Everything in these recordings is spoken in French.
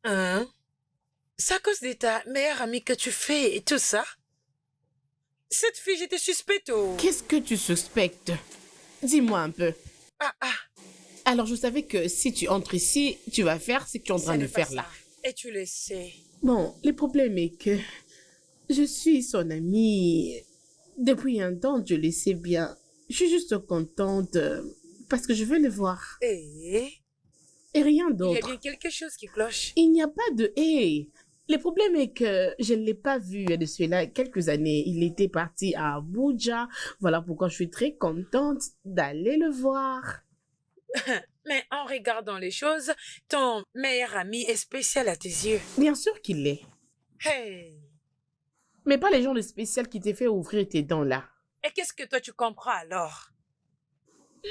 Hein? C'est à cause de ta meilleure amie que tu fais et tout ça? Cette fille, j'étais suspecte. Oh. Qu'est-ce que tu suspectes? Dis-moi un peu. Ah, Alors, je savais que si tu entres ici, tu vas faire ce que tu es en ce train de n'est pas faire là. ça. Et tu le sais. Bon, le problème est que je suis son amie. Depuis un temps, je le sais bien. Je suis juste contente parce que je veux le voir. Et Et rien il y a d'autre. bien quelque chose qui cloche. Il n'y a pas de hey. Le problème est que je ne l'ai pas vu de cela quelques années. Il était parti à Abuja. Voilà pourquoi je suis très contente d'aller le voir. Mais en regardant les choses, ton meilleur ami est spécial à tes yeux. Bien sûr qu'il l'est. Hey! Mais pas les gens de spécial qui t'ont fait ouvrir tes dents là. Et qu'est-ce que toi tu comprends alors?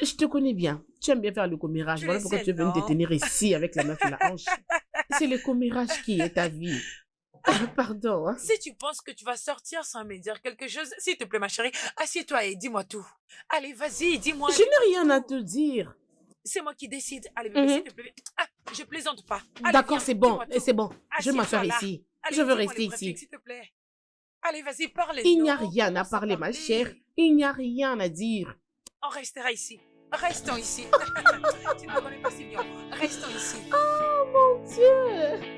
Je te connais bien. Tu aimes bien faire le commérage. Tu Voilà le pourquoi sais, tu es venu te non? tenir ici avec la meuf et la hanche. C'est le commérage qui est ta vie. Pardon. Hein? Si tu penses que tu vas sortir sans me dire quelque chose, s'il te plaît ma chérie, assieds-toi et dis-moi tout. Allez, vas-y, dis-moi. Je n'ai rien à te dire. C'est moi qui décide. Allez, bébé, s'il te plaît. Ah, je plaisante pas. Allez, D'accord, viens, c'est bon. dis-moi tout. C'est bon. Je vais Assieds-toi m'asseoir là. ici. Allez, Je veux dis-moi rester les vrais ici. trucs, s'il te plaît. Allez, vas-y, parle. Il n'y a rien à parler, ma chère. Il n'y a rien à dire. On restera ici. Restons ici. Tu ne me connais pas si bien. Restons ici. Oh mon Dieu!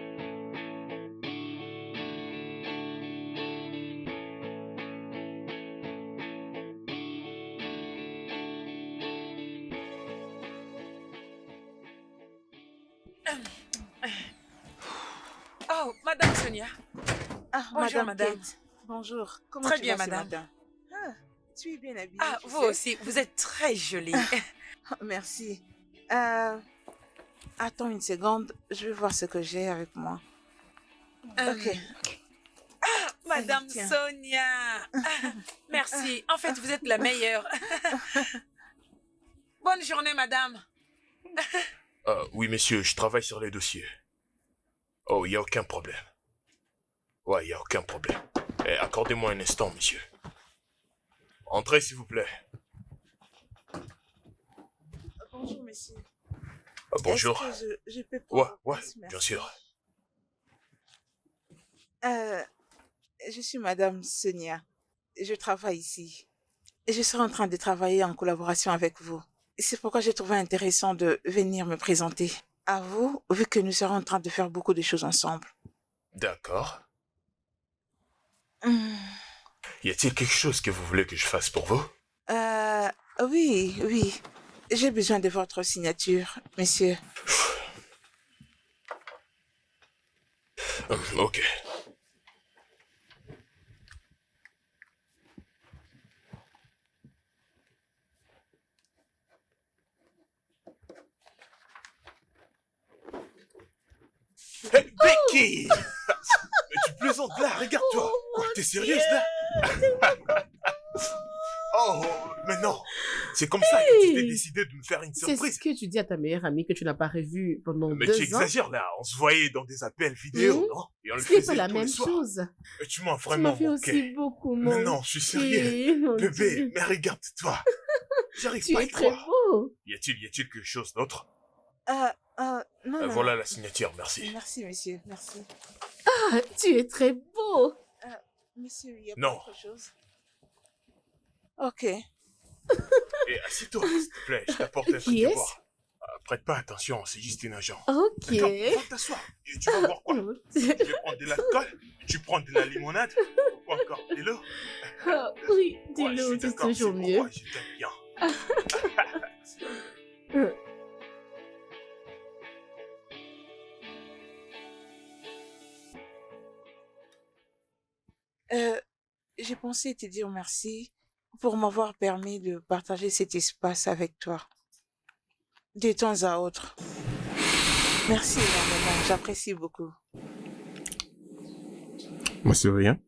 Oh, Madame Sonia. Ah, Bonjour, madame. Kate. Bonjour. Comment Très tu bien, vas ce madame. matin? Ah, tu es bien habillée. Ah, tu vous sais. aussi, vous êtes très jolie. Merci. Attends une seconde, je vais voir ce que j'ai avec moi. Ok. Madame tiens. Sonia. Merci. En fait, vous êtes la meilleure. Bonne journée, madame. Oui, messieurs, je travaille sur les dossiers. Oh, il n'y a aucun problème. Ouais, il n'y a aucun problème. Eh, accordez-moi un instant, monsieur. Entrez, s'il vous plaît. Bonjour, monsieur. Bonjour. Est-ce que je peux Ouais, prendre ouais, place? Merci. bien sûr. Je suis Madame Sonia. Je travaille ici. Et je serai en train de travailler en collaboration avec vous. C'est pourquoi j'ai trouvé intéressant de venir me présenter à vous, vu que nous serons en train de faire beaucoup de choses ensemble. D'accord. Hmm. Y a-t-il quelque chose que vous voulez que je fasse pour vous? Oui. J'ai besoin de votre signature, monsieur. Ok. Hey, Becky! Mais tu plaisantes là, regarde-toi! Quoi, t'es sérieuse là? Oh, mais non! C'est comme ça que tu t'es décidé de me faire une C'est surprise. ce que tu dis à ta meilleure amie que tu n'as pas revue pendant Mais 2 tu ans. exagères là, on se voyait dans des appels vidéo, non? Et on le Ce n'est pas faisait la tous les même soirs. chose. Et tu m'as Tu vraiment m'as fait manqué. aussi beaucoup, mon Mais non, je suis sérieux. mon Bébé, Dieu. mais regarde-toi. J'arrive Tu pas à es y très croire. beau. Y a-t-il quelque chose d'autre? Non. Voilà la signature, merci. Merci, monsieur, merci. Ah, tu es très beau. Monsieur, il y a Non. pas autre chose? Ok. Et assieds-toi, s'il te plaît, je t'apporte un truc Qui à est-ce? boire. Prête pas attention, c'est juste une agent. Ok. D'accord, va t'asseoir. Et tu vas boire quoi? Mon Je Dieu. vais prendre de l'alcool, tu prends de la limonade, ou quoi encore? De l'eau? Ah, oui, Ouais, je dis-le, suis c'est d'accord, c'est toujours mieux. pourquoi je t'aime bien. J'ai pensé te dire merci pour m'avoir permis de partager cet espace avec toi. De temps à autre. Merci énormément, j'apprécie beaucoup. Moi, c'est rien.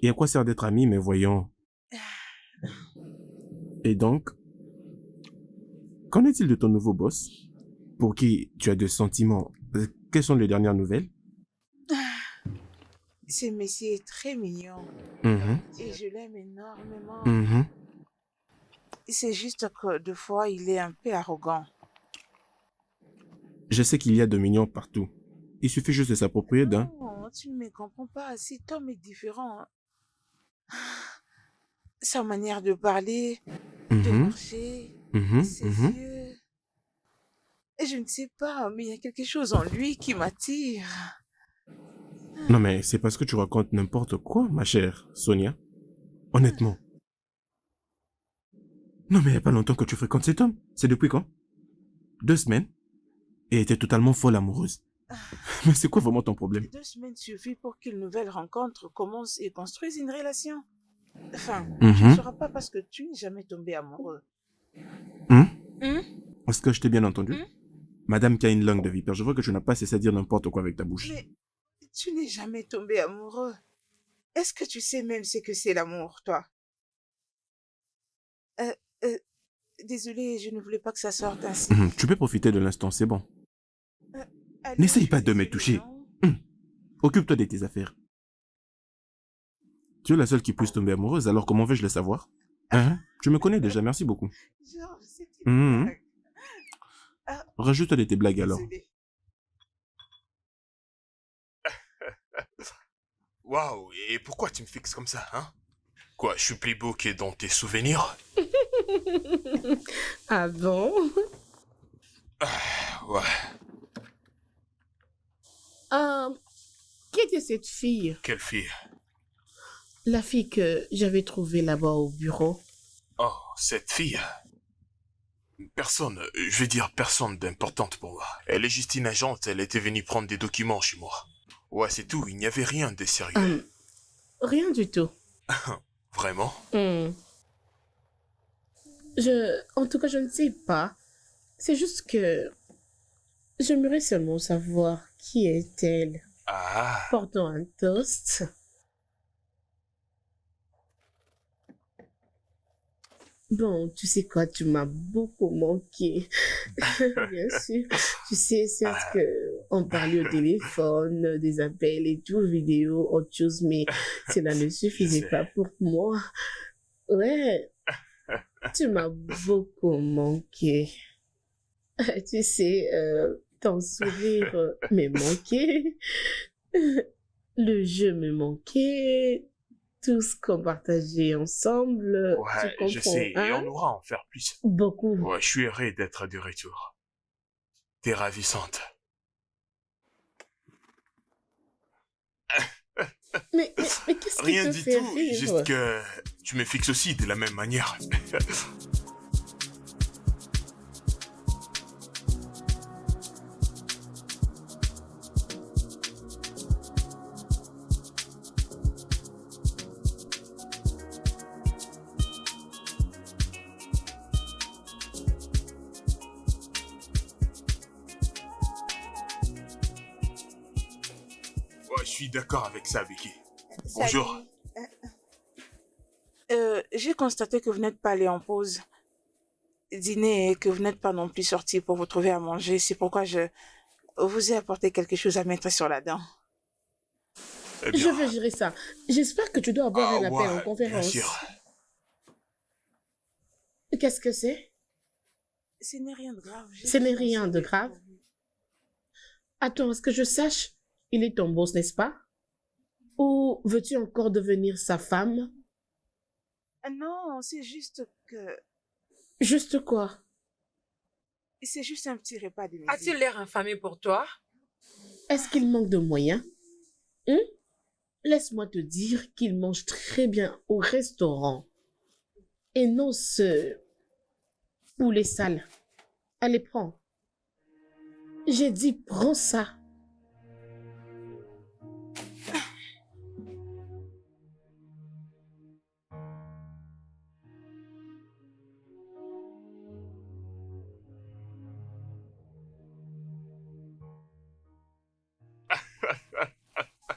Et à quoi sert d'être ami, mais voyons. Et donc, qu'en est-il de ton nouveau boss, pour qui tu as des sentiments? Quelles sont les dernières nouvelles? Ce monsieur est très mignon Mhm, et je l'aime énormément. mhm. C'est juste que des fois, il est un peu arrogant. Je sais qu'il y a de mignons partout. Il suffit juste de s'approprier d'un. Non, tu ne me comprends pas. Cet homme est différent. Sa manière de parler, de Mhm, marcher, mhm, ses mhm. yeux. Et je ne sais pas, mais il y a quelque chose en lui qui m'attire. Non mais c'est parce que tu racontes n'importe quoi, ma chère Sonia. Honnêtement. Non mais il n'y a pas longtemps que tu fréquentes cet homme. C'est depuis quand? 2 semaines? Et t'es totalement folle amoureuse. Mais c'est quoi vraiment ton problème? 2 semaines suffit pour qu'une nouvelle rencontre commence et construise une relation. Enfin, tu ne Mhm. sauras pas parce que tu n'es jamais tombé amoureux. Hum? Hum? Est-ce que je t'ai bien entendu? Hum? Madame qui a une langue de vipère, je vois que tu n'as pas cessé de dire n'importe quoi avec ta bouche. Mais tu n'es jamais tombé amoureux. Est-ce que tu sais même ce que c'est l'amour, toi? Euh, euh, Désolée, je ne voulais pas que ça sorte ainsi. Tu peux profiter de l'instant, c'est bon. Allez, N'essaye je suis pas de me désolée, toucher. non? Occupe-toi de tes affaires. Tu es la seule qui puisse tomber amoureuse, alors comment vais-je le savoir? Hein? Tu me connais déjà, merci beaucoup. Genre, c'est une Mhm. blague. Ah, Rajoute de tes blagues alors. désolée. Waouh, et pourquoi tu me fixes comme ça, hein? Quoi, je suis plus beau que dans tes souvenirs? Ah bon? Ouais. Qui était cette fille? Quelle fille? La fille que j'avais trouvée là-bas au bureau. Oh, cette fille. Personne, je vais dire personne d'importante pour moi. Elle est juste une agente, elle était venue prendre des documents chez moi. Ouais, c'est tout, il n'y avait rien de sérieux. Rien du tout. Vraiment? En tout cas, je ne sais pas. C'est juste que j'aimerais seulement savoir qui est-elle. Ah, Portons un toast. Bon, tu sais quoi, tu m'as beaucoup manqué. Bien sûr. Tu sais, certes que on parlait au téléphone, des appels et tout, vidéo, autre chose, mais cela ne suffisait pas pour moi. Ouais, tu m'as beaucoup manqué. Tu sais, ton sourire me manquait, le jeu me manquait, tout ce qu'on partageait ensemble, tu ouais, je comprends, sais, et hein? on aura à en faire plus. Beaucoup. Ouais, je suis heureux d'être de retour. T'es ravissante. Mais qu'est-ce qui Rien te du fait tout, rire? juste que tu me fixes aussi de la même manière. Ouais, je suis d'accord avec ça, Vicky. Bonjour. Salut. J'ai constaté que vous n'êtes pas allé en pause dîner et que vous n'êtes pas non plus sorti pour vous trouver à manger. C'est pourquoi je vous ai apporté quelque chose à mettre sur la dent. Eh Je bien, vais gérer ça. J'espère que tu dois avoir un appel en ouais, bien conférence. sûr. Qu'est-ce que c'est? Ce n'est rien de grave. Ce n'est rien de grave. Attends, est-ce que je sache, il est ton boss, n'est-ce pas? Ou veux-tu encore devenir sa femme? Non, c'est juste que... Juste quoi? C'est juste un petit repas de midi. A-t-il l'air infamé pour toi? Est-ce qu'il manque de moyens? Hein? Laisse-moi te dire qu'il mange très bien au restaurant. Et non ce poulet sale. Allez, prends. J'ai dit, prends ça.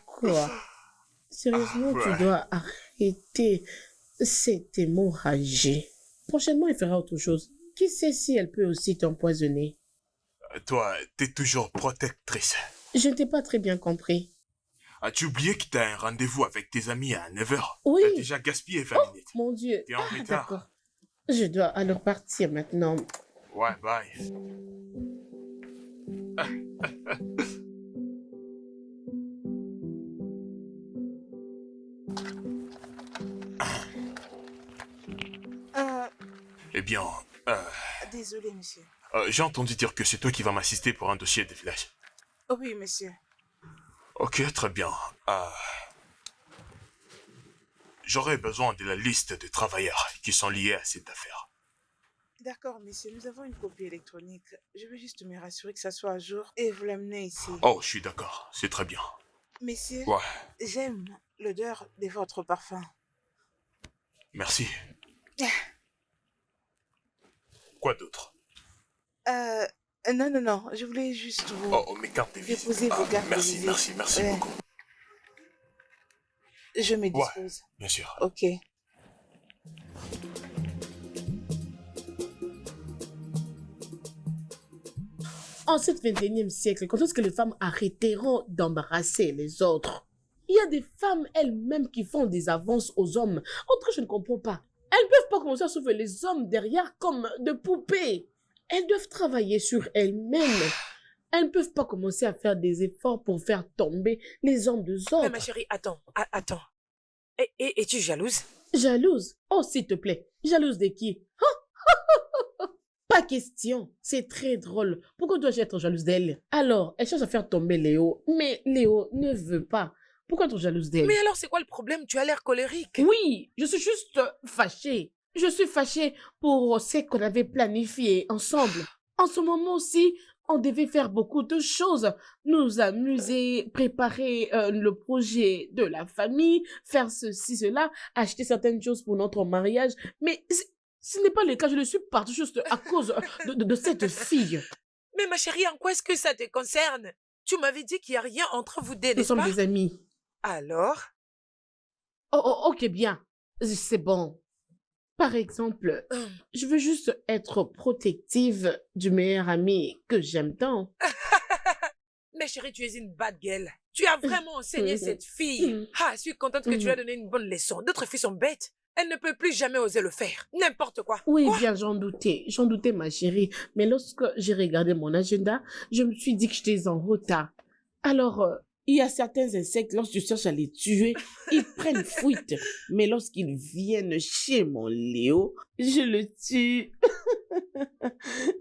Quoi? Sérieusement, Ouais. tu dois arrêter cette hémorragie. Prochainement, elle fera autre chose. Qui sait si elle peut aussi t'empoisonner? Toi, t'es toujours protectrice. Je ne t'ai pas très bien compris. As-tu oublié que t'as un rendez-vous avec tes amis à 9h? Oui. T'as déjà gaspillé 20 minutes. Mon Dieu. T'es en Ah, retard. d'accord. Je dois alors partir maintenant. Ouais, bye. bien. Désolé, monsieur. J'ai entendu dire que c'est toi qui vas m'assister pour un dossier de village. Oh oui, monsieur. Ok, très bien. J'aurais besoin de la liste des travailleurs qui sont liés à cette affaire. D'accord, monsieur, nous avons une copie électronique. Je veux juste me rassurer que ça soit à jour et vous l'amenez ici. Oh, je suis d'accord, c'est très bien. Messieurs, Ouais, j'aime l'odeur de votre parfum. merci. Quoi d'autre? Non, je voulais juste vous Oh, mes cartes de visite. déposer vos cartes de Merci, visite. merci beaucoup. Je me Ouais, dispose. bien sûr. Ok. En ce 21e siècle, quand est-ce que les femmes arrêteront d'embarrasser les autres? Il y a des femmes elles-mêmes qui font des avances aux hommes. Autre, je ne comprends pas. Elles ne peuvent pas commencer à sauver les hommes derrière comme de poupées. Elles doivent travailler sur elles-mêmes. Elles ne peuvent pas commencer à faire des efforts pour faire tomber les hommes des Mais autres. ma chérie, attends. Es-tu jalouse? Jalouse? Oh, s'il te plaît. Jalouse de qui? Pas question. C'est très drôle. Pourquoi dois-je être jalouse d'elle? Alors, elle cherche à faire tomber Léo, mais Léo ne veut pas. Pourquoi être jalouse d'elle? Mais alors, c'est quoi le problème? Tu as l'air colérique. Oui, je suis juste fâchée. Je suis fâchée pour ce qu'on avait planifié ensemble. En ce moment aussi, on devait faire beaucoup de choses. Nous amuser, préparer le projet de la famille, faire ceci, cela, acheter certaines choses pour notre mariage. Mais ce n'est pas le cas. Je le suis partie juste à cause de cette fille. Mais ma chérie, en quoi est-ce que ça te concerne? Tu m'avais dit qu'il n'y a rien entre vous deux, Nous n'est-ce sommes pas? des amis. Alors? Oh, ok, bien. C'est bon. Par exemple, je veux juste être protective du meilleur ami que j'aime tant. Mais chérie, tu es une bad girl. Tu as vraiment enseigné cette fille. Ah, je suis contente que tu lui aies donné une bonne leçon. D'autres filles sont bêtes. Elle ne peut plus jamais oser le faire. N'importe quoi. Oui, Quoi? bien, j'en doutais, ma chérie. Mais lorsque j'ai regardé mon agenda, je me suis dit que j'étais en retard. Alors, il y a certains insectes, lorsque tu cherches à les tuer, ils prennent fuite. Mais lorsqu'ils viennent chez mon Léo, je le tue.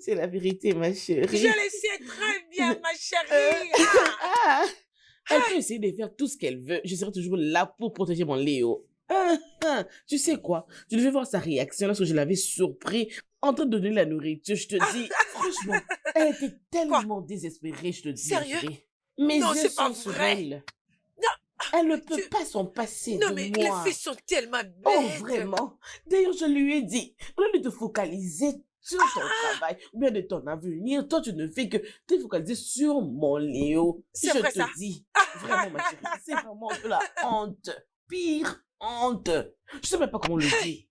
C'est la vérité, ma chérie. Je le sais très bien, ma chérie. Ah, elle peut essayer de faire tout ce qu'elle veut. Je serai toujours là pour protéger mon Léo. Tu sais quoi? Je devais voir sa réaction lorsque je l'avais surpris en train de donner la nourriture. Je te dis, franchement, elle était tellement désespérée, je te dis. Sérieux? Chérie. Mes Non, yeux c'est pas sont sur vrai. elle. Non, Elle ne peut pas s'en passer non de mais moi. les filles sont tellement bêtes. Oh, vraiment? D'ailleurs, je lui ai dit, au lieu de te focaliser sur ton travail, ou bien de ton avenir, toi, tu ne fais que te focaliser sur mon Léo. C'est Je vrai, te ça. dis, vraiment, ma chérie, c'est vraiment de la honte. Pire honte. Je sais même pas comment le dire.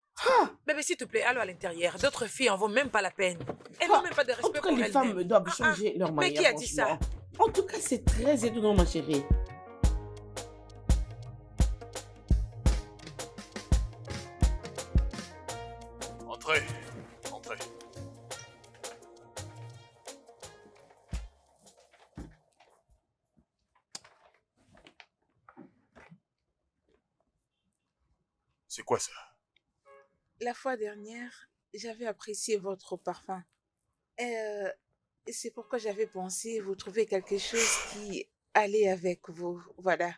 Bébé, s'il te plaît, allons à l'intérieur. D'autres filles en vaut même pas la peine. Elles n'ont même pas de En respect tout cas, pour les elles-mêmes. femmes doivent changer leur Mais manière, qui a dit ça? franchement. En tout cas, c'est très étonnant, ma chérie. Entrez. C'est quoi ça? La fois dernière, j'avais apprécié votre parfum. Et c'est pourquoi j'avais pensé vous trouver quelque chose qui allait avec vous. Voilà.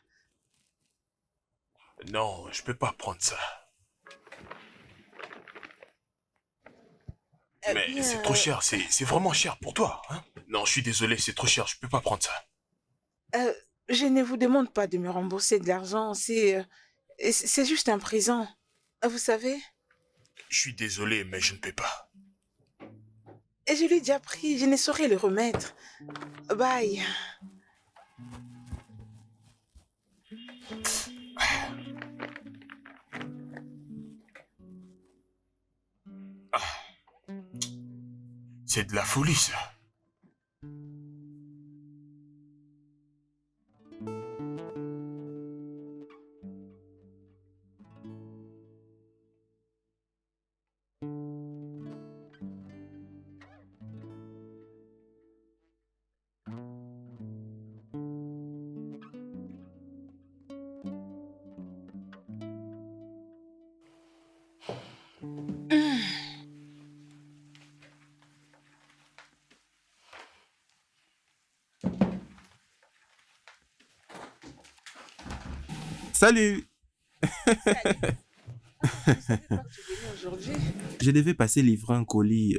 Non, je peux pas prendre ça. Eh Mais bien, c'est trop cher, c'est vraiment cher pour toi, hein? Non, je suis désolé, c'est trop cher, je peux pas prendre ça. je ne vous demande pas de me rembourser de l'argent. C'est juste un présent. Vous savez? Je suis désolé, mais je ne peux pas. Et je l'ai déjà pris. Je ne saurais le remettre. Bye. C'est de la folie, ça. Salut! Salut. Je ne savais pas que tu venais aujourd'hui. Je devais passer livrer un colis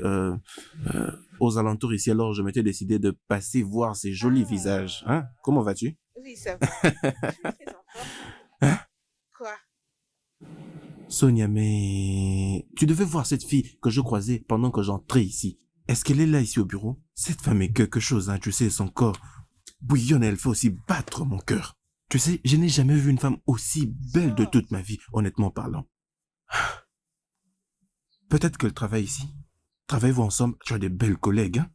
aux alentours ici, alors je m'étais décidé de passer voir ces jolis visages. Hein? Comment vas-tu? Oui, ça va. Je suis très en forme. Quoi? Sonia, mais tu devais voir cette fille que je croisais pendant que j'entrais ici. Est-ce qu'elle est là ici au bureau? Cette femme est quelque chose, hein, tu sais, son corps bouillonne, elle fait aussi battre mon cœur. Tu sais, je n'ai jamais vu une femme aussi belle de toute ma vie, honnêtement parlant. Peut-être qu'elle travaille ici. Travaillez-vous ensemble? Tu as des belles collègues, hein?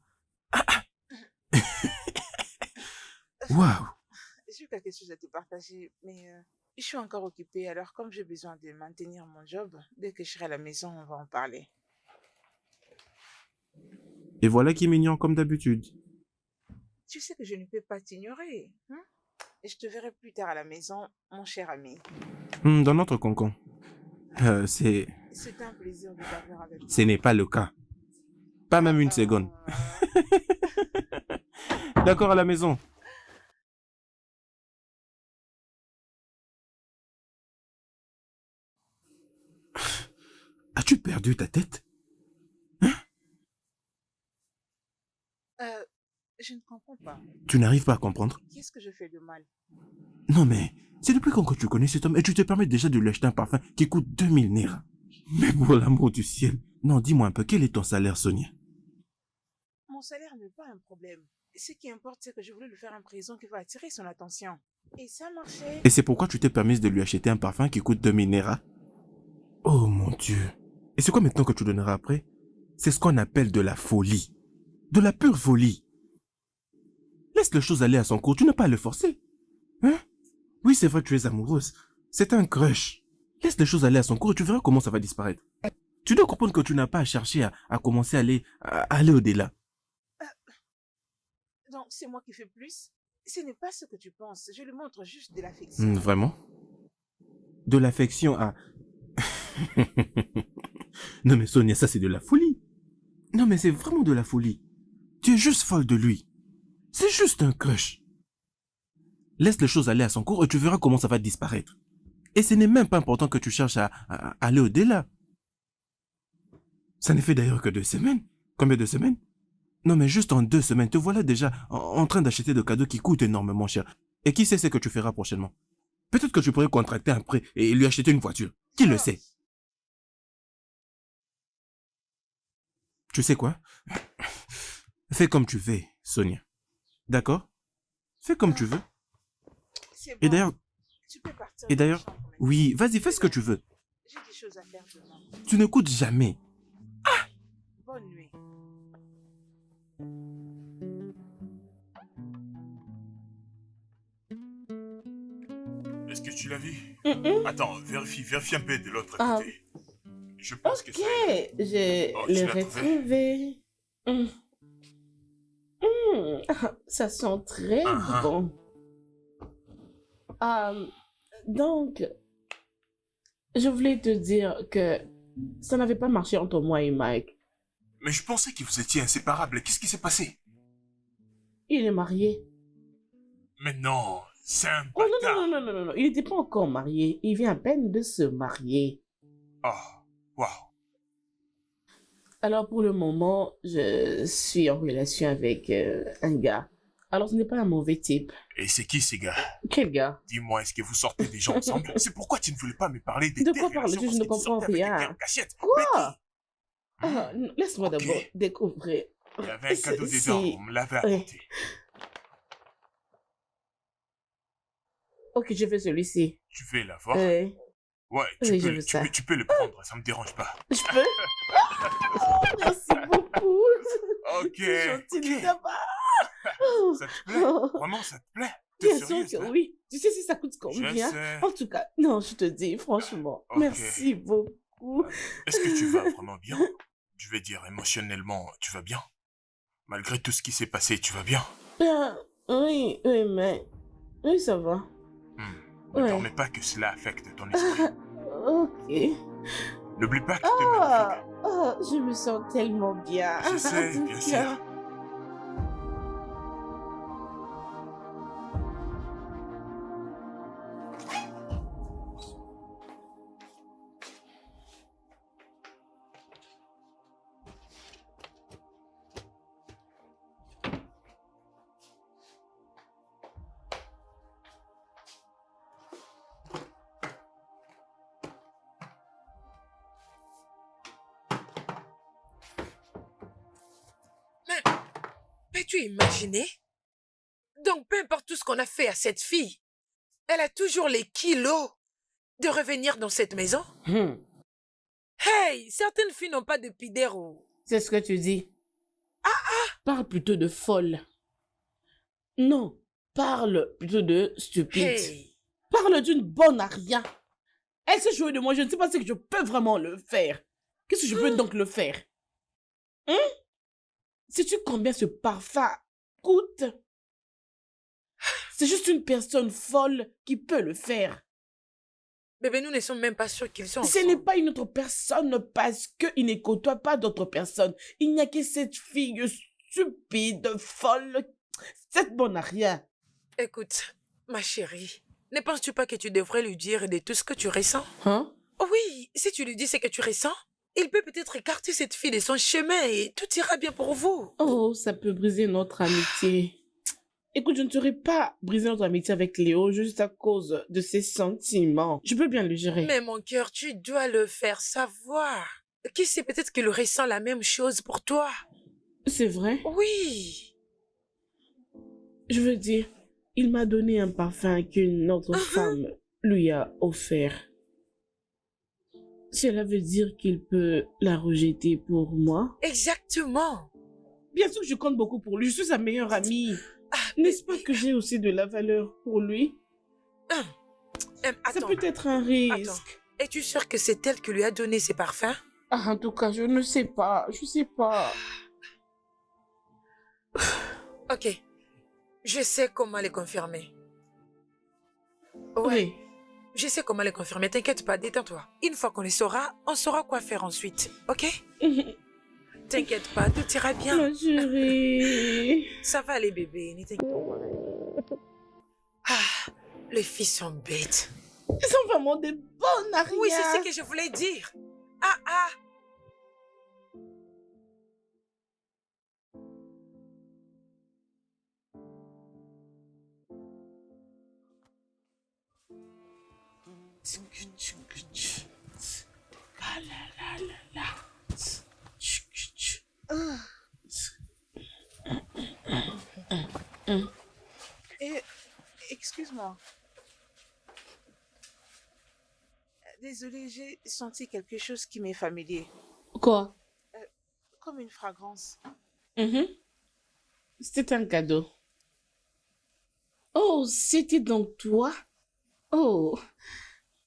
Waouh! J'ai quelque chose à te partager, mais je suis encore occupée. Alors, comme j'ai besoin de maintenir mon job, dès que je serai à la maison, on va en parler. Et voilà qui est mignon comme d'habitude. Tu sais que je ne peux pas t'ignorer. Hein? Et je te verrai plus tard à la maison, mon cher ami. Dans notre concon. C'est un plaisir de t'avoir avec moi. Ce n'est pas le cas. Pas même une seconde. D'accord, à la maison. As-tu perdu ta tête? Je ne comprends pas. Tu n'arrives pas à comprendre? Qu'est-ce que je fais de mal? Non mais, c'est depuis quand que tu connais cet homme et tu te permets déjà de lui acheter un parfum qui coûte 2000 Naira. Mais pour l'amour du ciel. Non, dis-moi un peu, quel est ton salaire, Sonia? Mon salaire n'est pas un problème. Ce qui importe, c'est que je voulais lui faire un présent qui va attirer son attention. Et ça marchait. Et c'est pourquoi tu t'es permise de lui acheter un parfum qui coûte 2000 Naira? Oh mon Dieu. Et c'est quoi maintenant que tu donneras après? C'est ce qu'on appelle de la folie. De la pure folie. Laisse les choses aller à son cours, tu n'as pas à le forcer. Hein? Oui, c'est vrai, tu es amoureuse. C'est un crush. Laisse les choses aller à son cours et tu verras comment ça va disparaître. Tu dois comprendre que tu n'as pas à chercher à commencer à aller au-delà. Donc, c'est moi qui fais plus. Ce n'est pas ce que tu penses. Je lui montre juste de l'affection. Vraiment? De l'affection à... Non mais Sonia, ça c'est de la folie. Non mais c'est vraiment de la folie. Tu es juste folle de lui. C'est juste un crush. Laisse les choses aller à son cours et tu verras comment ça va disparaître. Et ce n'est même pas important que tu cherches à aller au-delà. Ça n'est fait d'ailleurs que 2 semaines. Combien de semaines? Non mais juste en 2 semaines, te voilà déjà en train d'acheter des cadeaux qui coûtent énormément cher. Et qui sait ce que tu feras prochainement? Peut-être que tu pourrais contracter un prêt et lui acheter une voiture. Qui le sait? Tu sais quoi? Fais comme tu veux, Sonia. D'accord? Fais comme tu veux. C'est bon. Et d'ailleurs, Tu peux partir et de la d'ailleurs, chambre maintenant. oui, vas-y, fais ce que tu veux. J'ai des choses à faire demain. Tu n'écoutes jamais. Bonne nuit. Est-ce que tu l'as vu? Attends, vérifie un peu de l'autre Ah. côté. Je pense que Ok, ça ira. je Oh, tu l'ai l'as trouvé? retrouvé. Ça sent très Ah, bon. Donc, je voulais te dire que ça n'avait pas marché entre moi et Mike. Mais je pensais que vous étiez inséparables. Qu'est-ce qui s'est passé? Il est marié. Mais non, c'est un Oh non, bâtard. non, non, non, non, non, il n'était pas encore marié. Il vient à peine de se marier. Oh, waouh. Alors pour le moment, je suis en relation avec un gars. Alors ce n'est pas un mauvais type. Et c'est qui ces gars? Quel gars? Dis-moi, est-ce que vous sortez déjà ensemble? C'est pourquoi tu ne voulais pas me parler de De tes quoi parles-tu? relations Je ne parce que tu comprends sortais avec rien. quelqu'un en cachette. Quoi? Becky. Non, laisse-moi Ok. d'abord découvrir. Il y avait un cadeau C'est- dedans, c'est- on me l'avait Ouais. apporté. Ok, je veux celui-ci. Tu veux l'avoir? Ouais. Ouais, Oui, je veux ça. tu peux le prendre, ça me dérange pas. Je peux? Oh, merci beaucoup. Ok. C'est gentil de ok. ta part. Ça te plaît? Vraiment, ça te plaît? T'es Bien sûr sérieuse, que là? oui. Tu sais si ça coûte Je combien? sais. En tout cas, non, je te dis, franchement, Ok. merci beaucoup. Est-ce que tu vas vraiment bien? Je vais dire, émotionnellement, tu vas bien? Malgré tout ce qui s'est passé, tu vas bien? Oui, mais... Oui, ça va. Ne Ouais. permets pas que cela affecte ton esprit. Ok. N'oublie pas que tu es magnifique. Je me sens tellement bien. Je sais, En tout bien cas. sûr. Peux-tu imaginer? Donc, peu importe tout ce qu'on a fait à cette fille, elle a toujours les kilos de revenir dans cette maison. Hey, certaines filles n'ont pas de pudeur ou... C'est ce que tu dis. Parle plutôt de folle. Non, parle plutôt de stupide. Hey, Parle d'une bonne aria. Elle s'est jouée de moi, je ne sais pas si je peux vraiment le faire. Qu'est-ce que je peux donc le faire? Sais-tu combien ce parfum coûte? C'est juste une personne folle qui peut le faire. bébé, nous ne sommes même pas sûrs qu'ils sont Ce n'est pas une autre personne parce qu'il ne côtoie pas d'autres personnes. Il n'y a que cette fille stupide, folle, cette bonne aria. Écoute, ma chérie, ne penses-tu pas que tu devrais lui dire de tout ce que tu ressens? Hein? Oui, si tu lui dis ce que tu ressens, il peut peut-être écarter cette fille de son chemin et tout ira bien pour vous. Oh, ça peut briser notre amitié. Écoute, je ne saurais pas briser notre amitié avec Léo juste à cause de ses sentiments. Je peux bien le gérer. Mais mon cœur, tu dois le faire savoir. Qui sait, peut-être qu'il ressent la même chose pour toi. C'est vrai? Oui. Je veux dire, il m'a donné un parfum qu'une autre femme lui a offert. Cela veut dire qu'il peut la rejeter pour moi? Exactement. Bien sûr que je compte beaucoup pour lui, je suis sa meilleure amie. N'est-ce pas que j'ai aussi de la valeur pour lui? Ça Attends, peut être un risque. attends. Es-tu sûre que c'est elle qui lui a donné ses parfums? Ah, en tout cas, je ne sais pas. Je sais pas. Ok. Je sais comment les confirmer. Ouais. Oui. Je sais comment les confirmer. T'inquiète pas, détends-toi. Une fois qu'on les saura, on saura quoi faire ensuite. Ok? T'inquiète pas, tout ira bien. Ma chérie. Ça va aller, bébé. Ne t'inquiète pas. Ah, les filles sont bêtes. Ils sont vraiment des bonnes arrières. Oui, c'est ce que je voulais dire. Ah, ah. Et, excuse-moi. Désolée, j'ai senti quelque chose qui m'est familier, Quoi? comme une fragrance. C'était un cadeau. Oh, c'était donc toi? Oh,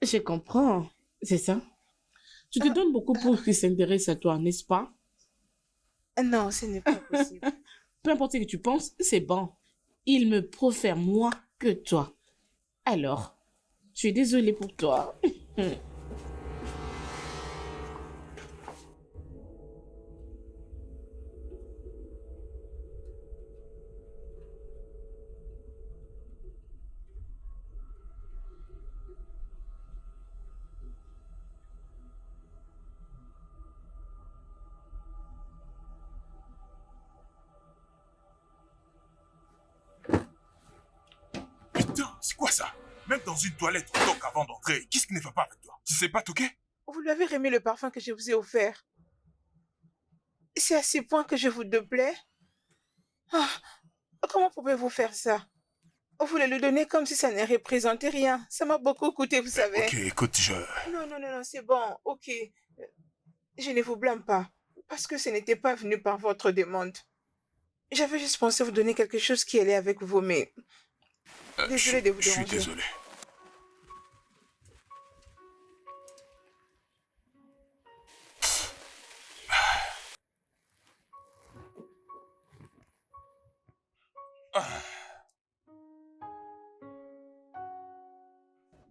je comprends. C'est ça? Tu te donnes beaucoup pour qu'il s'intéresse à toi, n'est-ce pas? Non, ce n'est pas possible. Peu importe ce que tu penses, c'est bon. Il me préfère moi que toi. Alors, je suis désolée pour toi. Putain, c'est quoi ça? Même dans une toilette, on toque avant d'entrer. Qu'est-ce qui ne va pas avec toi? Tu sais pas toquer? Vous lui avez remis le parfum que je vous ai offert. C'est à ce point que je vous déplais. Ah, comment pouvez-vous faire ça? Vous le lui donnez comme si ça ne représentait rien. Ça m'a beaucoup coûté, vous savez. Ok, écoute, Non, non, non, non, c'est bon, ok. Je ne vous blâme pas, parce que ce n'était pas venu par votre demande. J'avais juste pensé vous donner quelque chose qui allait avec vous, mais... Désolée de vous Je suis déranger. désolé.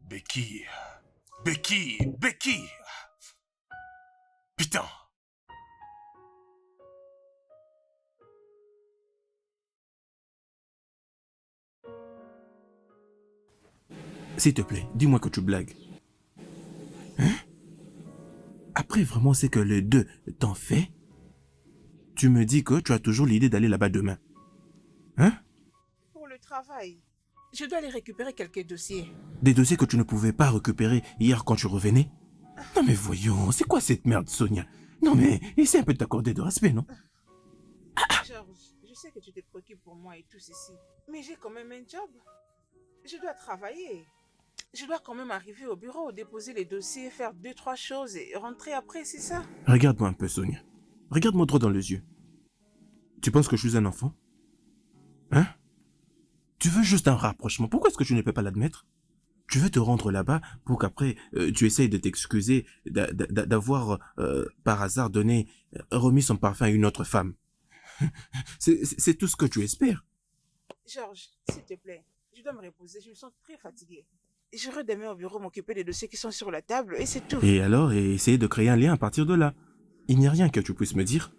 Becky. Becky. Becky. Putain. S'il te plaît, dis-moi que tu blagues. Hein? Après vraiment ce que les deux t'ont fait, tu me dis que tu as toujours l'idée d'aller là-bas demain. Hein? Pour le travail, je dois aller récupérer quelques dossiers. Des dossiers que tu ne pouvais pas récupérer hier quand tu revenais? Non mais voyons, c'est quoi cette merde, Sonia? Non mais essaie un peu de t'accorder de respect, non? Georges, je sais que tu te préoccupes pour moi et tout ceci. Mais j'ai quand même un job. Je dois travailler. Je dois quand même arriver au bureau, déposer les dossiers, faire 2-3 choses et rentrer après, c'est ça? Regarde-moi un peu, Sonia. Regarde-moi droit dans les yeux. Tu penses que je suis un enfant? Hein? Tu veux juste un rapprochement. Pourquoi est-ce que tu ne peux pas l'admettre? Tu veux te rendre là-bas pour qu'après, tu essayes de t'excuser d'avoir, par hasard, remis son parfum à une autre femme. C'est tout ce que tu espères. Georges, s'il te plaît, je dois me reposer, je me sens très fatiguée. J'irai demain au bureau m'occuper des dossiers qui sont sur la table et c'est tout. Et alors, essayer de créer un lien à partir de là. Il n'y a rien que tu puisses me dire.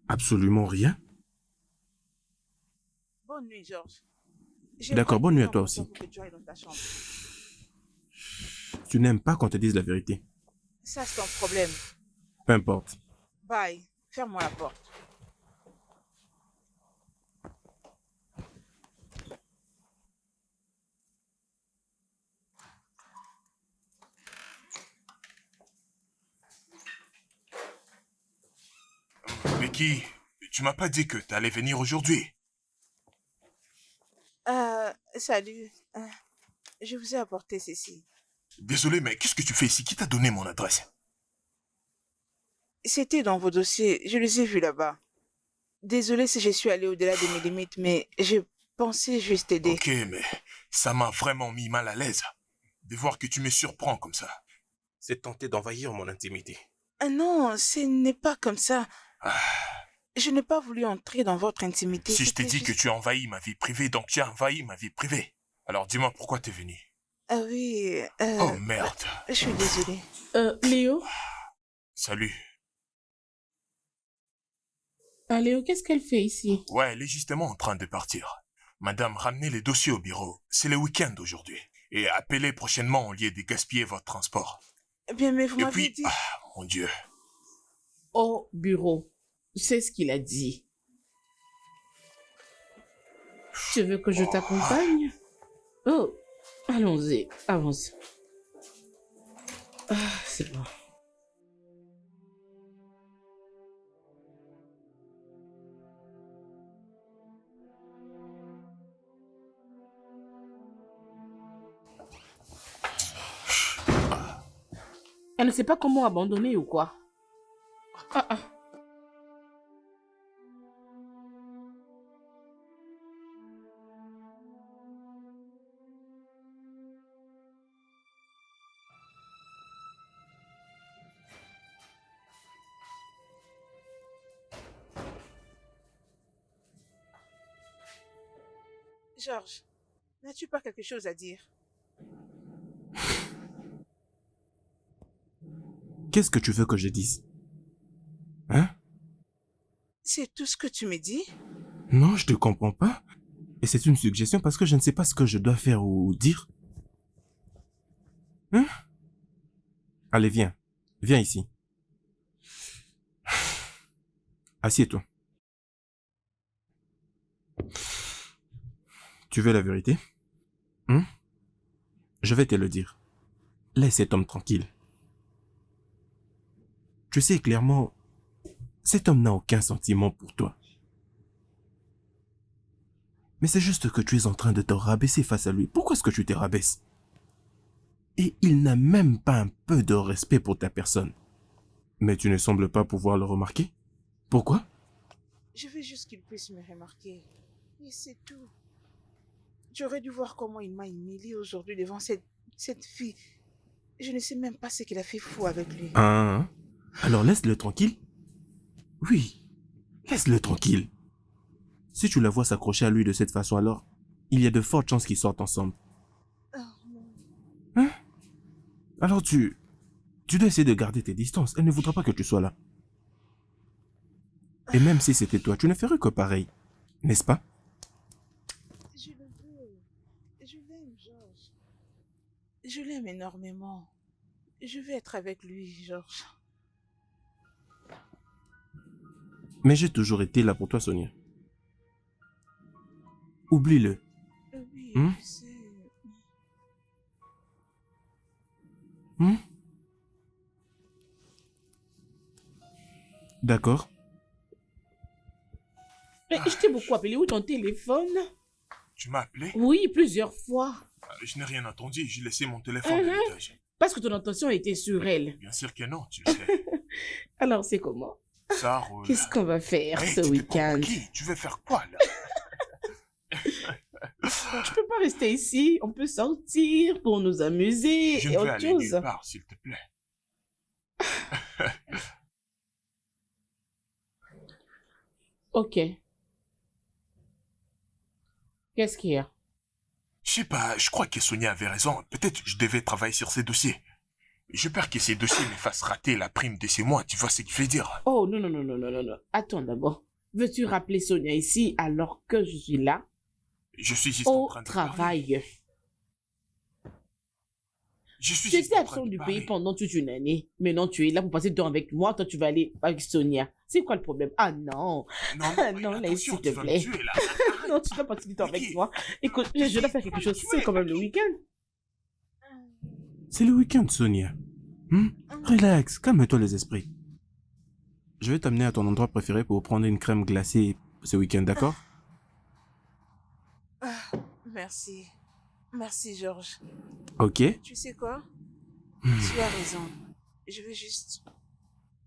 Absolument rien. Bonne nuit, Georges. D'accord, bonne nuit à toi aussi. Pour que tu ailles dans ta chambre. Tu n'aimes pas qu'on te dise la vérité. Ça, c'est ton problème. Peu importe. Bye. Ferme-moi la porte. Becky, tu m'as pas dit que t'allais venir aujourd'hui. Salut. Je vous ai apporté ceci. Désolé, mais qu'est-ce que tu fais ici? Qui t'a donné mon adresse? C'était dans vos dossiers. Je les ai vus là-bas. Désolée si je suis allée au-delà de mes limites, mais j'ai pensé juste t'aider. Ok, mais ça m'a vraiment mis mal à l'aise de voir que tu me surprends comme ça. C'est tenter d'envahir mon intimité. Non, ce n'est pas comme ça. Ah, Je n'ai pas voulu entrer dans votre intimité. si je t'ai c'était dit que juste- tu as envahi ma vie privée, donc tu as envahi ma vie privée. Alors dis-moi pourquoi t'es venu. Ah oui, Oh merde. je suis désolée. Léo? Salut. Léo, qu'est-ce qu'elle fait ici? Ouais, elle est justement en train de partir. Madame, ramenez les dossiers au bureau. C'est le week-end aujourd'hui. Et appelez prochainement au lieu de gaspiller votre transport. Eh bien, mais vous Et m'avez puis, dit... mon Dieu. Au bureau. C'est ce qu'il a dit. Tu veux que je t'accompagne? Oh, allons-y, avance. C'est bon. Elle ne sait pas comment abandonner ou quoi? Ah, ah. Georges, n'as-tu pas quelque chose à dire? Qu'est-ce que tu veux que je dise? Hein? C'est tout ce que tu me dis? Non, je te comprends pas. Et c'est une suggestion parce que je ne sais pas ce que je dois faire ou dire. Hein? Allez, viens. Viens ici. Assieds-toi. Tu veux la vérité? Hein? Je vais te le dire. Laisse cet homme tranquille. Tu sais clairement, cet homme n'a aucun sentiment pour toi. Mais c'est juste que tu es en train de te rabaisser face à lui. Pourquoi est-ce que tu te rabaisses? Et il n'a même pas un peu de respect pour ta personne. Mais tu ne sembles pas pouvoir le remarquer. Pourquoi? Je veux juste qu'il puisse me remarquer. Et c'est tout. J'aurais dû voir comment il m'a humilié aujourd'hui devant cette fille. Je ne sais même pas ce qu'il a fait fou avec lui. Hein? Alors laisse-le tranquille. Oui, laisse-le tranquille. Si tu la vois s'accrocher à lui de cette façon, alors il y a de fortes chances qu'ils sortent ensemble. Oh non. Hein? Alors tu dois essayer de garder tes distances. Elle ne voudra pas que tu sois là. Et même si c'était toi, tu ne ferais que pareil. N'est-ce pas? Je le veux. Je l'aime, Georges. Je l'aime énormément. Je veux être avec lui, Georges. Mais j'ai toujours été là pour toi, Sonia. Oublie-le. Oui, Hmm? je sais. Hmm? D'accord. Mais je t'ai beaucoup appelé. Où est ton téléphone? Tu m'as appelé? Oui, plusieurs fois. Je n'ai rien entendu, j'ai laissé mon téléphone à l'étage. Parce que ton attention était sur elle. Bien sûr que non, tu le sais. Alors, c'est comment? Ça roule. Qu'est-ce qu'on va faire Hey, ce tu t'es week-end? pour qui? Tu veux faire quoi, là? Je peux pas rester ici. On peut sortir pour nous amuser Je et ne veux autre aller chose. nulle part, s'il te plaît. Ok. Qu'est-ce qu'il y a? Je sais pas, je crois que Sonia avait raison. Peut-être je devais travailler sur ces dossiers. J'ai peur que ces dossiers me fassent rater la prime de ces mois, tu vois ce que je veux dire? Oh, non, non, non, non, non, non, non. Attends d'abord. Veux-tu rappeler Sonia ici alors que je suis là Je suis juste en au train de parler. travail? Je suis Tu juste étais en train absent de du parler. pays pendant toute une année. Maintenant, tu es là pour passer du temps avec moi. Toi, tu vas aller avec Sonia. C'est quoi le problème? Ah non. Non, Ah non, non, mais laisse, attention, s'il te tu vas me plaît. tuer, là. Non, tu dois passer du temps avec Vicky. moi. Écoute, je dois faire quelque chose. C'est quand même le week-end. C'est le week-end, Sonia. Relax, calme-toi les esprits. Je vais t'amener à ton endroit préféré pour prendre une crème glacée ce week-end, d'accord? Merci. Merci, Georges. Ok. Tu sais quoi? Tu as raison. Je vais juste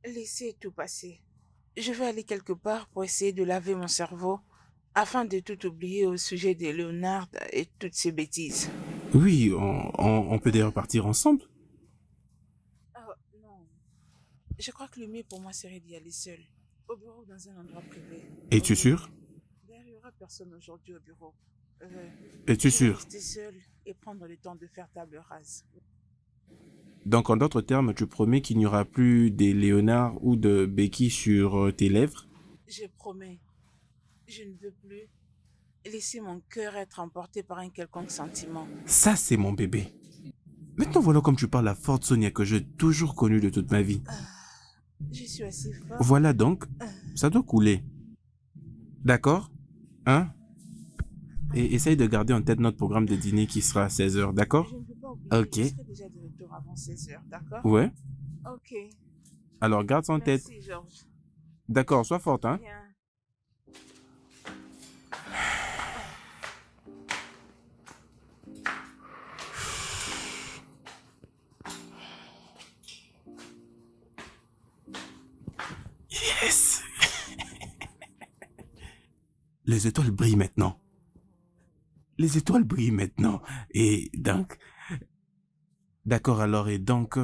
laisser tout passer. Je vais aller quelque part pour essayer de laver mon cerveau afin de tout oublier au sujet de Léonard et toutes ces bêtises. Oui, on peut d'ailleurs partir ensemble. Ah, non. Je crois que le mieux pour moi serait d'y aller seul. Au bureau, dans un endroit privé. Es-tu Ok. sûr? D'ailleurs, il n'y aura personne aujourd'hui au bureau. Es-tu Je vais sûr? rester seule et prendre le temps de faire table rase. Donc, en d'autres termes, tu promets qu'il n'y aura plus des Léonard ou de Becky sur tes lèvres? Je promets, je ne veux plus laisser mon cœur être emporté par un quelconque sentiment. Ça, c'est mon bébé. Maintenant, voilà comme tu parles la forte Sonia que j'ai toujours connue de toute ma vie. Je suis assez fort. Voilà donc, ça doit couler. D'accord? Hein? Et essaye de garder en tête notre programme de dîner qui sera à 16h, d'accord? Je ne peux pas oublier. Ok. Je serai déjà de retour avant 16h, d'accord? Ouais? Ok. Alors garde ça en tête. Merci, Georges. D'accord, sois forte, hein? Bien. Yes! Les étoiles brillent maintenant. Les étoiles brillent maintenant. Et donc... D'accord alors, et donc...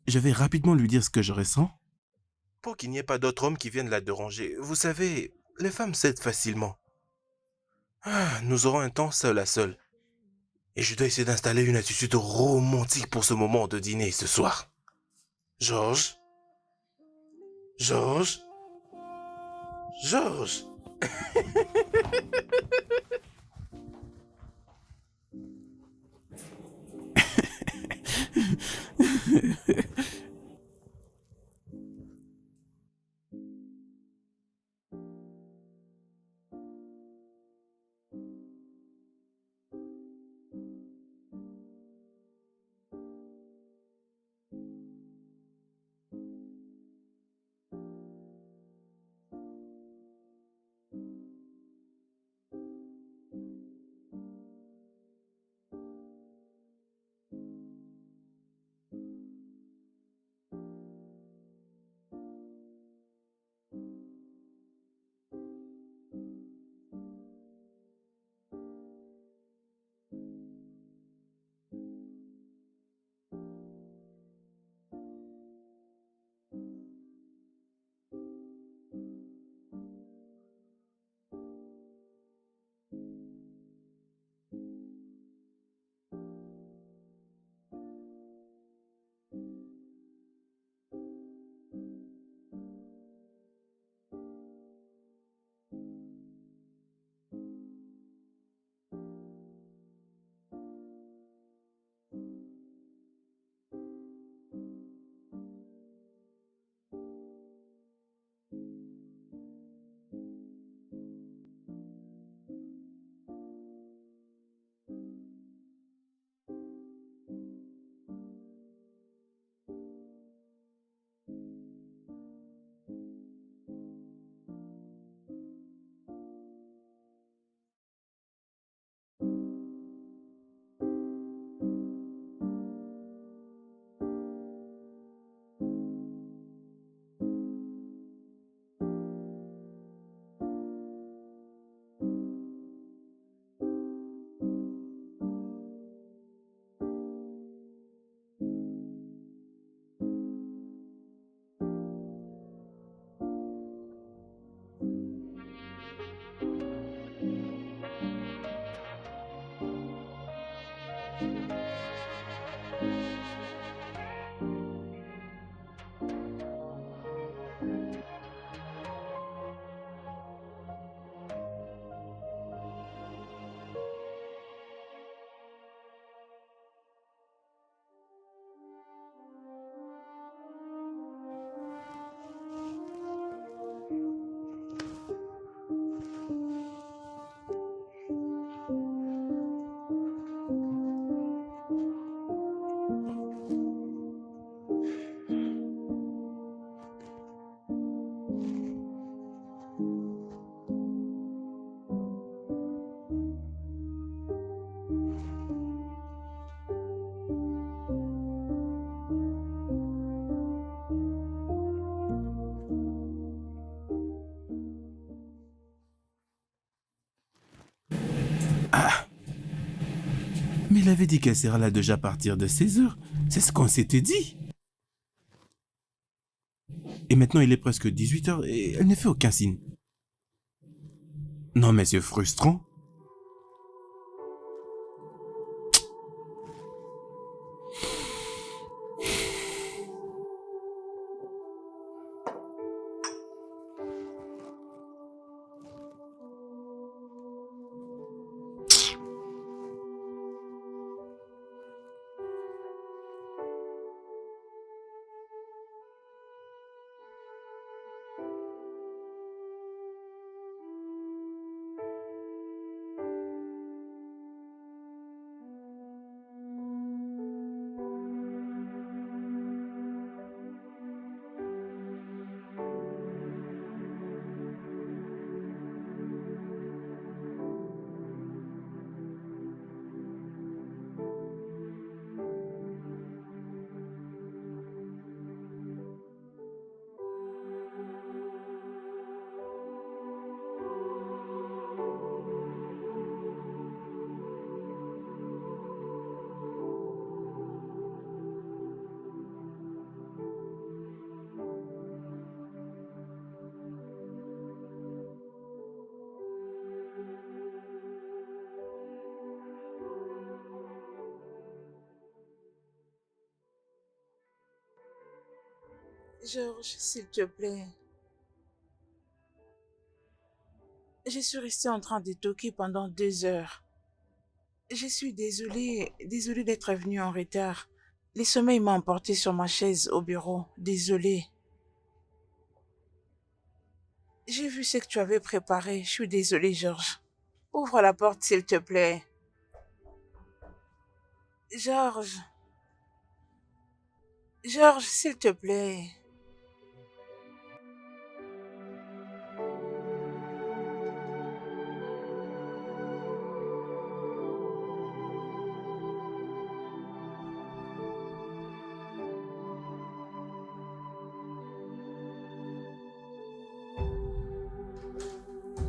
Je vais rapidement lui dire ce que je ressens. Pour qu'il n'y ait pas d'autres hommes qui viennent la déranger. Vous savez, les femmes cèdent facilement. Nous aurons un temps seul à seul. Et je dois essayer d'installer une attitude romantique pour ce moment de dîner ce soir. Georges? Georges? Georges? Mais il avait dit qu'elle sera là déjà à partir de 16h. C'est ce qu'on s'était dit. Et maintenant, il est presque 18h et elle ne fait aucun signe. Non, mais c'est frustrant. Georges, s'il te plaît. Je suis restée en train de toquer pendant 2 heures. Je suis désolée d'être venue en retard. Le sommeil m'a emporté sur ma chaise au bureau. Désolée. J'ai vu ce que tu avais préparé. Je suis désolée, Georges. Ouvre la porte, s'il te plaît. Georges. Georges, s'il te plaît.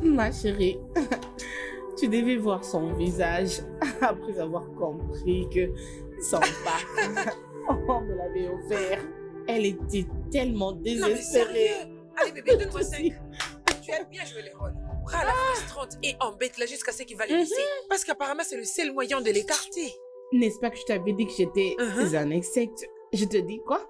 Ma chérie, tu devais voir son visage après avoir compris que son parfum, on me l'avait offert. Elle était tellement Non, mais désespérée. sérieux. Allez, bébé, donne-moi Aussi. 5. Tu aimes bien jouer les rôles. Prends-la frustrante et embête-la jusqu'à ce qu'il va le laisser. Parce qu'apparemment, c'est le seul moyen de l'écarter. N'est-ce pas que je t'avais dit que j'étais Mhm. un insecte? Je te dis quoi?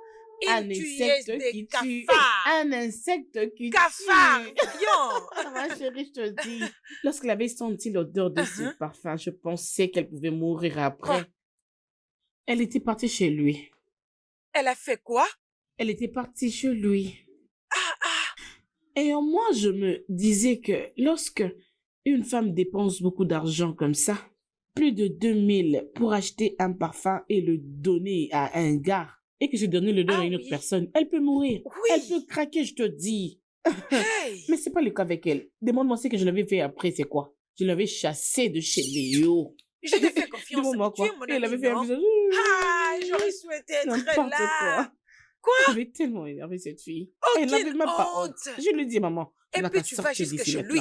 Un Il tue insecte des qui tue. cafards. Un insecte qui Cafard, tue. voyons. Ma chérie, je te dis. Lorsqu'elle avait senti l'odeur de ce parfum, je pensais qu'elle pouvait mourir après. Quoi? Elle était partie chez lui. Elle a fait quoi? Elle était partie chez lui. Et moi, je me disais que lorsque une femme dépense beaucoup d'argent comme ça, plus de 2000 pour acheter un parfum et le donner à un gars, et que ce dernier le donne Ah à une autre oui. personne, elle peut mourir. Oui. Elle peut craquer, je te dis. Hey. Mais c'est pas le cas avec elle. Demande-moi ce que je l'avais fait après, c'est quoi? Je l'avais chassée de chez Léo. Je te fais confiance. Demande-moi Tu quoi? es mon Et elle avait ami, fait un non? visage. Ah, j'aurais souhaité être N'importe là. quoi. J'avais tellement énervé cette fille. Elle Aucune n'avait même pas honte. honte. Je lui dis, maman, Et n'a puis qu'à tu vas sortir jusque d'ici chez maintenant. lui.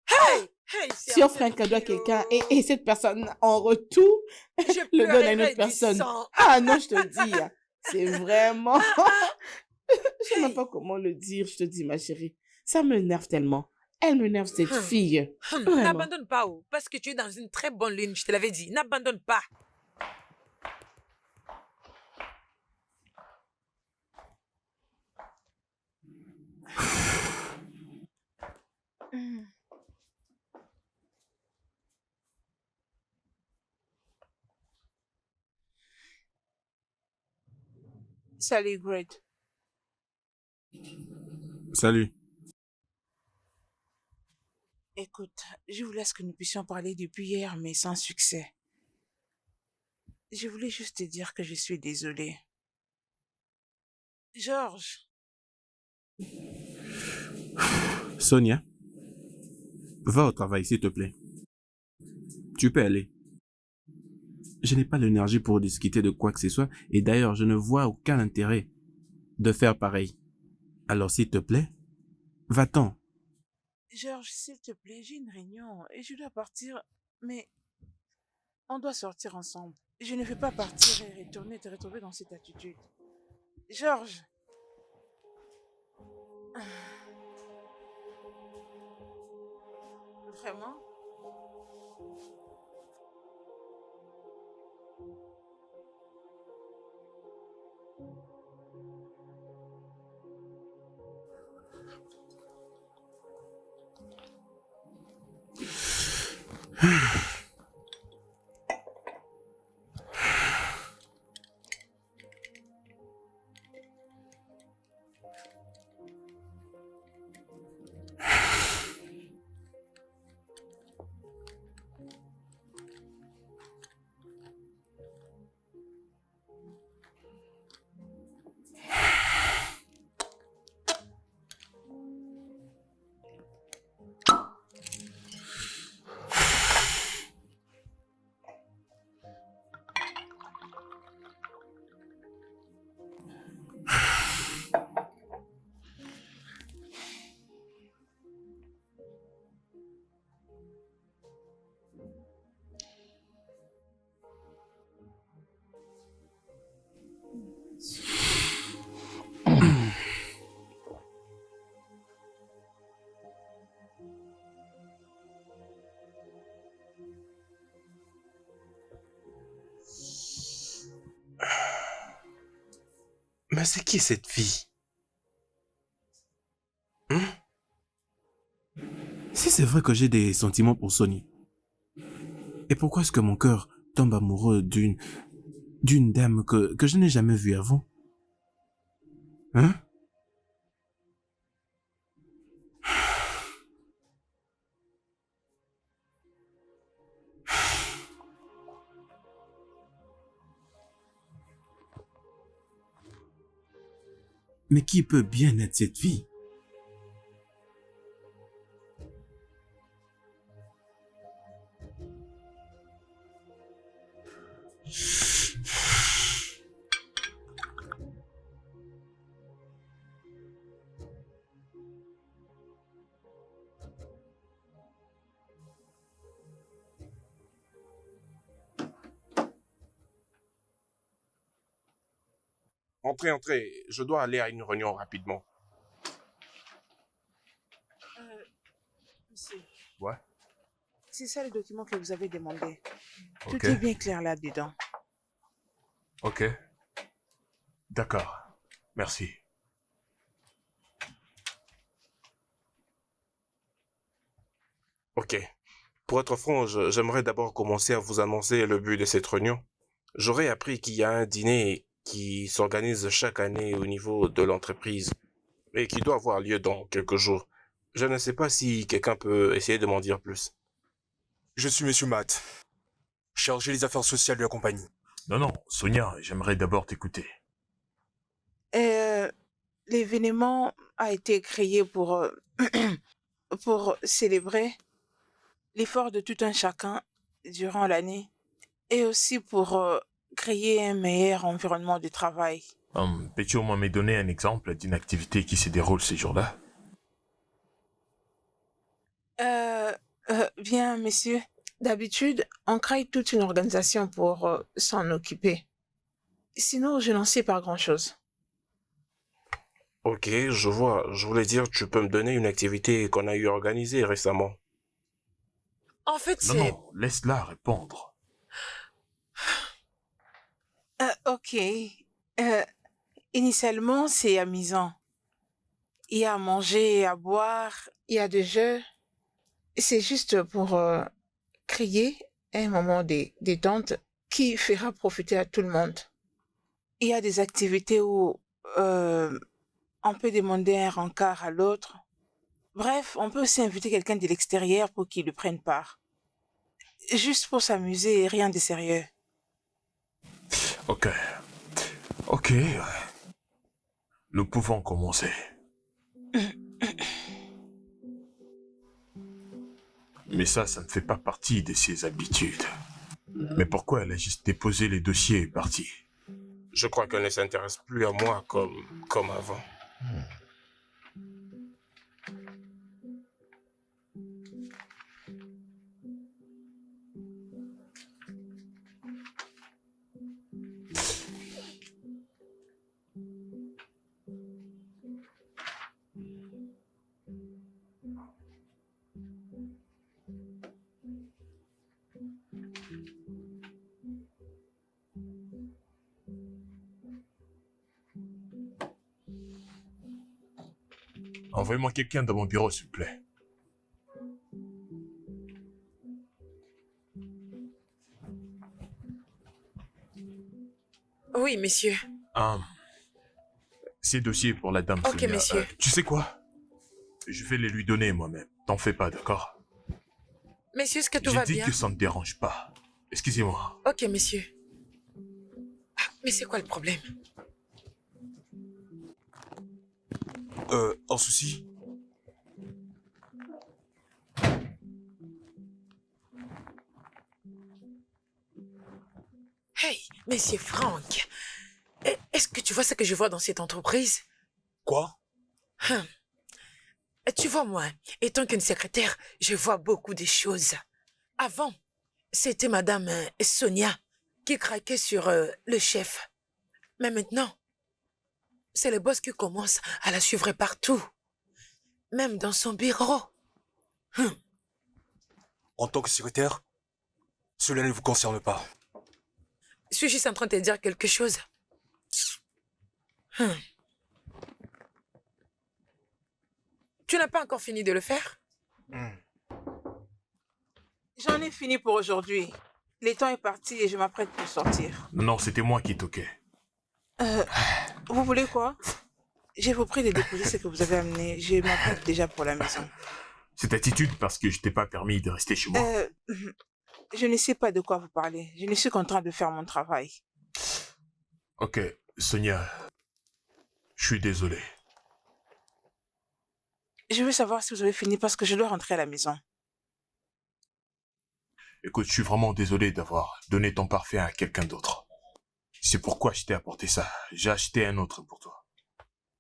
Hey, hey, Tu offres un cadeau à quelqu'un et cette personne, en retour, je le donne à une pleurerai autre du personne. sang. Ah non, je te dis, hein, c'est vraiment... Je sais même Hey. pas comment le dire, je te dis, ma chérie. Ça m'énerve tellement. Elle m'énerve, cette fille. Vraiment. N'abandonne pas, oh, parce que tu es dans une très bonne ligne, je te l'avais dit. N'abandonne pas. Salut, Great. Salut. Écoute, je voulais que nous puissions parler depuis hier, mais sans succès. Je voulais juste te dire que je suis désolée. Georges, Sonia, va au travail, s'il te plaît. Tu peux aller. Je n'ai pas l'énergie pour discuter de quoi que ce soit, et d'ailleurs, je ne vois aucun intérêt de faire pareil. Alors, s'il te plaît, va-t'en. Georges, s'il te plaît, j'ai une réunion et je dois partir, mais On doit sortir ensemble. Je ne veux pas partir et retourner te retrouver dans cette attitude. Georges. Vraiment? Mais c'est qui cette fille? Hein? Si c'est vrai que j'ai des sentiments pour Sonny, et pourquoi est-ce que mon cœur tombe amoureux d'une dame que je n'ai jamais vue avant? Hein? Mais qui peut bien être cette fille? Entrez, entrez. Je dois aller à une réunion rapidement. Monsieur, Ouais. c'est ça le document que vous avez demandé. Ok. Tout est bien clair là-dedans. Ok. D'accord. Merci. Ok. Pour être franc, j'aimerais d'abord commencer à vous annoncer le but de cette réunion. J'aurais appris qu'il y a un dîner qui s'organise chaque année au niveau de l'entreprise et qui doit avoir lieu dans quelques jours. Je ne sais pas si quelqu'un peut essayer de m'en dire plus. Je suis Monsieur Matt, chargé des affaires sociales de la compagnie. Non, Sonia, j'aimerais d'abord t'écouter. L'événement a été créé pour, pour célébrer l'effort de tout un chacun durant l'année et aussi pour créer un meilleur environnement de travail. Peux-tu au moins me donner un exemple d'une activité qui se déroule ces jours-là? Bien, messieurs, d'habitude, on crée toute une organisation pour s'en occuper. Sinon, je n'en sais pas grand-chose. Ok, je vois. Je voulais dire, tu peux me donner une activité qu'on a eu organisée récemment. En fait, Non, c'est... non, laisse-la répondre. Ok. Initialement, c'est amusant. Il y a à manger, à boire, il y a des jeux. C'est juste pour créer un moment de détente qui fera profiter à tout le monde. Il y a des activités où on peut demander un rencard à l'autre. Bref, on peut aussi inviter quelqu'un de l'extérieur pour qu'il lui prenne part. Juste pour s'amuser et rien de sérieux. Ok. Ok. Nous pouvons commencer. Mais ça ne fait pas partie de ses habitudes. Mais pourquoi elle a juste déposé les dossiers et parti? Je crois qu'elle ne s'intéresse plus à moi comme avant. Envoyez-moi quelqu'un dans mon bureau, s'il vous plaît. Oui, monsieur. Ces dossiers pour la dame Ok, Sonia. monsieur. Tu sais quoi? Je vais les lui donner moi-même. T'en fais pas, d'accord? Monsieur, est-ce que tout J'ai va dit bien? que ça ne dérange pas. Excusez-moi. Ok, monsieur. Ah, mais c'est quoi le problème? Un souci? Hey, monsieur Franck. Est-ce que tu vois ce que je vois dans cette entreprise? Quoi? Tu vois, moi, étant qu'une secrétaire, je vois beaucoup de choses. Avant, c'était madame Sonia qui craquait sur le chef. Mais maintenant, c'est le boss qui commence à la suivre partout. Même dans son bureau. En tant que secrétaire, cela ne vous concerne pas. Suis-je juste en train de te dire quelque chose? Tu n'as pas encore fini de le faire? J'en ai fini pour aujourd'hui. Le temps est parti et je m'apprête pour sortir. Non, c'était moi qui toquais. Vous voulez quoi? Je vous prie de déposer ce que vous avez amené. Je m'apprête déjà pour la maison. Cette attitude parce que je t'ai pas permis de rester chez moi. Je ne sais pas de quoi vous parlez. Je ne suis qu'en train de faire mon travail. Ok, Sonia. Je suis désolé. Je veux savoir si vous avez fini parce que je dois rentrer à la maison. Écoute, je suis vraiment désolé d'avoir donné ton parfait à quelqu'un d'autre. C'est pourquoi je t'ai apporté ça. J'ai acheté un autre pour toi.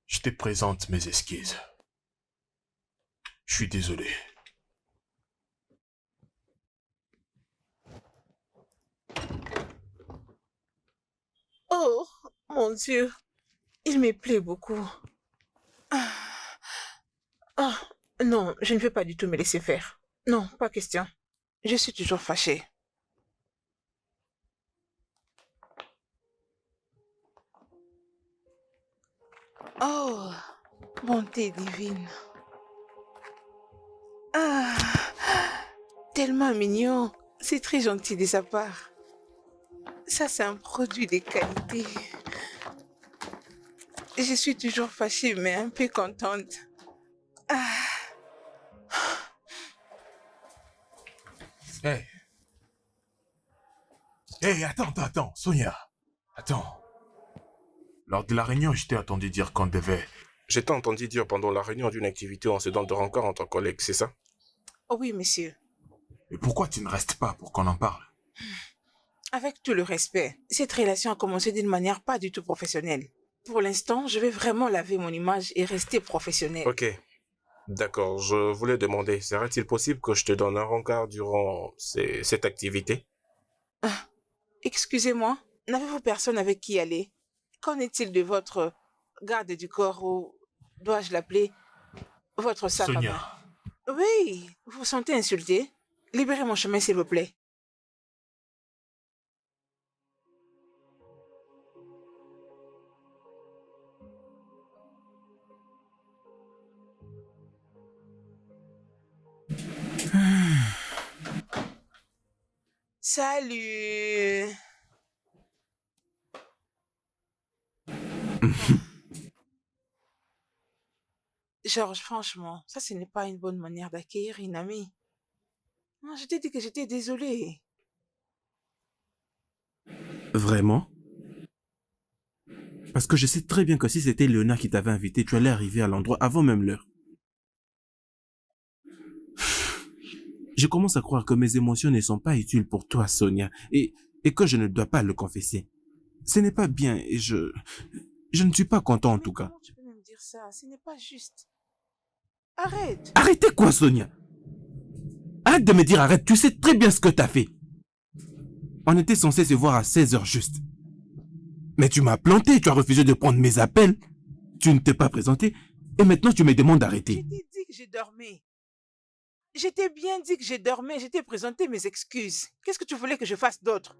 Je te présente mes excuses. Je suis désolé. Oh, mon Dieu. Il me plaît beaucoup. Non, je ne veux pas du tout me laisser faire. Non, pas question. Je suis toujours fâchée. Oh, bonté divine. Ah, tellement mignon. C'est très gentil de sa part. Ça, c'est un produit de qualité. Je suis toujours fâchée, mais un peu contente. Hey. Hey, attends, Sonia. Attends. Lors de la réunion, je t'ai entendu dire qu'on devait... Je t'ai entendu dire pendant la réunion d'une activité en se donne de rencard entre collègues, c'est ça? Oh oui, monsieur. Et pourquoi tu ne restes pas pour qu'on en parle? Avec tout le respect, cette relation a commencé d'une manière pas du tout professionnelle. Pour l'instant, je vais vraiment laver mon image et rester professionnelle. Ok. D'accord, je voulais demander, serait-il possible que je te donne un rencard durant cette activité? Excusez-moi, n'avez-vous personne avec qui aller? Qu'en est-il de votre garde du corps ou dois-je l'appeler votre sac à main? Sonia. Oui, vous vous sentez insulté? Libérez mon chemin, s'il vous plaît. Salut. Georges, franchement, ça ce n'est pas une bonne manière d'accueillir une amie. Non, je t'ai dit que j'étais désolée. Vraiment? Parce que je sais très bien que si c'était Léonard qui t'avait invité, tu allais arriver à l'endroit avant même l'heure. Je commence à croire que mes émotions ne sont pas utiles pour toi, Sonia, et que je ne dois pas le confesser. Ce n'est pas bien et je ne suis pas content en Mais tout cas. comment tu peux me dire ça? Ce n'est pas juste. Arrête. Arrêtez quoi, Sonia? Arrête de me dire arrête, tu sais très bien ce que t'as fait. On était censé se voir à 16h juste. Mais tu m'as planté, tu as refusé de prendre mes appels, tu ne t'es pas présenté, et maintenant tu me demandes Je d'arrêter. t'ai dit que je dormais. Je t'ai bien dit que je dormais, je t'ai présenté mes excuses. Qu'est-ce que tu voulais que je fasse d'autre?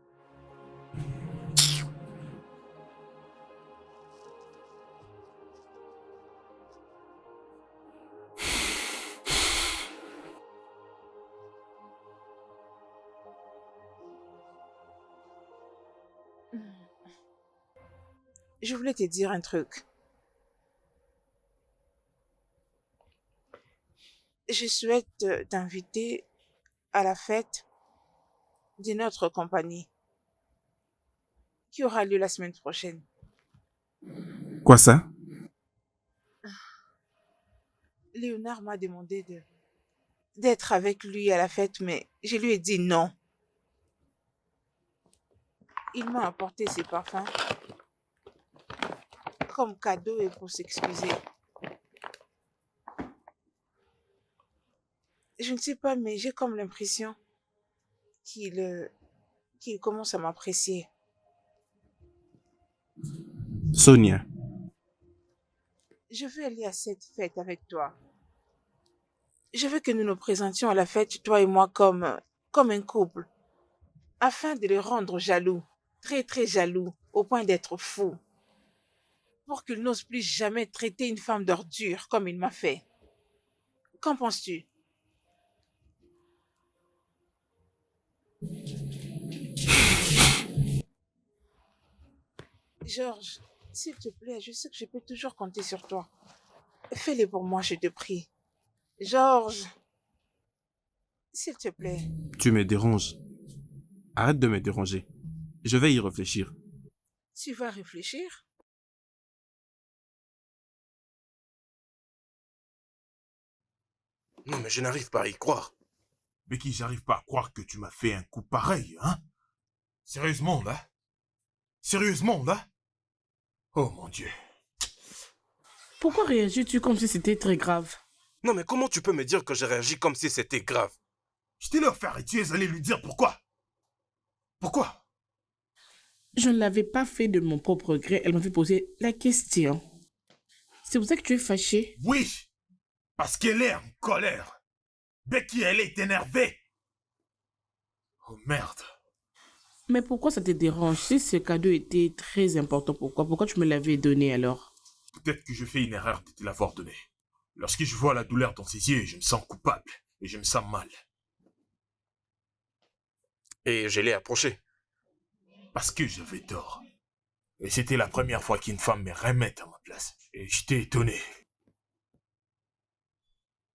Je voulais te dire un truc. Je souhaite t'inviter à la fête de notre compagnie qui aura lieu la semaine prochaine. Quoi ça? Léonard m'a demandé d'être avec lui à la fête, mais je lui ai dit non. Il m'a apporté ses parfums comme cadeau et pour s'excuser. Je ne sais pas, mais j'ai comme l'impression qu'il commence à m'apprécier. Sonia, Je veux aller à cette fête avec toi. Je veux que nous nous présentions à la fête, toi et moi, comme un couple, afin de le rendre jaloux, très très jaloux, au point d'être fou, pour qu'il n'ose plus jamais traiter une femme d'ordure comme il m'a fait. Qu'en penses-tu? Georges, s'il te plaît, je sais que je peux toujours compter sur toi. Fais-le pour moi, je te prie. Georges, s'il te plaît. tu me déranges. Arrête de me déranger. Je vais y réfléchir. Tu vas réfléchir? Non, mais je n'arrive pas à y croire. Becky, j'arrive pas à croire que tu m'as fait un coup pareil, hein? Sérieusement, là? Sérieusement, là? Oh mon Dieu. Pourquoi réagis-tu comme si c'était très grave? Non, mais comment tu peux me dire que j'ai réagi comme si c'était grave? Je t'ai leur faire et tu es allé lui dire pourquoi? Pourquoi? Je ne l'avais pas fait de mon propre gré. Elle m'avait posé la question. C'est pour ça que tu es fâché? Oui, parce qu'elle est en colère. Becky, elle est énervée. Oh merde. Mais pourquoi ça te dérange? Si ce cadeau était très important, pourquoi tu me l'avais donné alors? Peut-être que je fais une erreur de te l'avoir donné. Lorsque je vois la douleur dans ses yeux, je me sens coupable et je me sens mal. Et je l'ai approché. Parce que j'avais tort. Et c'était la première fois qu'une femme me remet à ma place. Et j'étais étonné.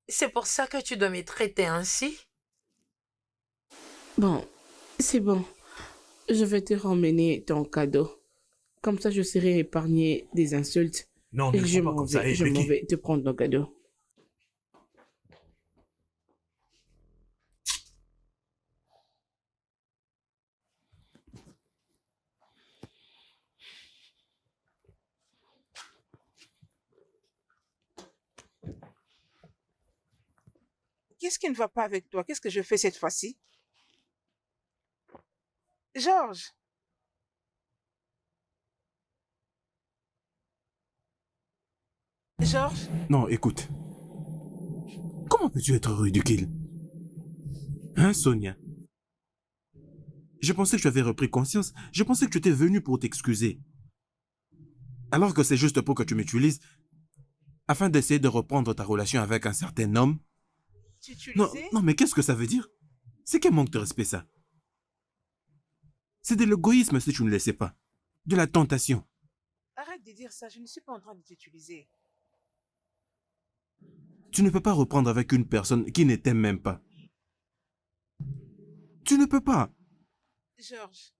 C'est pour ça que tu dois me traiter ainsi? Bon, c'est bon. Je vais te ramener ton cadeau. Comme ça, je serai épargné des insultes. Non, Et ne sois pas comme ça, je m'en Becky. vais te prendre ton cadeau. Qu'est-ce qui ne va pas avec toi? Qu'est-ce que je fais cette fois-ci? Georges, Georges, Non, écoute. Comment peux-tu être ridicule? Hein, Sonia? Je pensais que tu avais repris conscience. Je pensais que tu étais venu pour t'excuser. Alors que c'est juste pour que tu m'utilises afin d'essayer de reprendre ta relation avec un certain homme. tu Non, utilisais? non, mais qu'est-ce que ça veut dire? C'est quel manque de respect, ça? C'est de l'égoïsme si tu ne le sais pas. De la tentation. Arrête de dire ça, je ne suis pas en train de t'utiliser. Tu ne peux pas reprendre avec une personne qui ne t'aime même pas. Tu ne peux pas. Georges,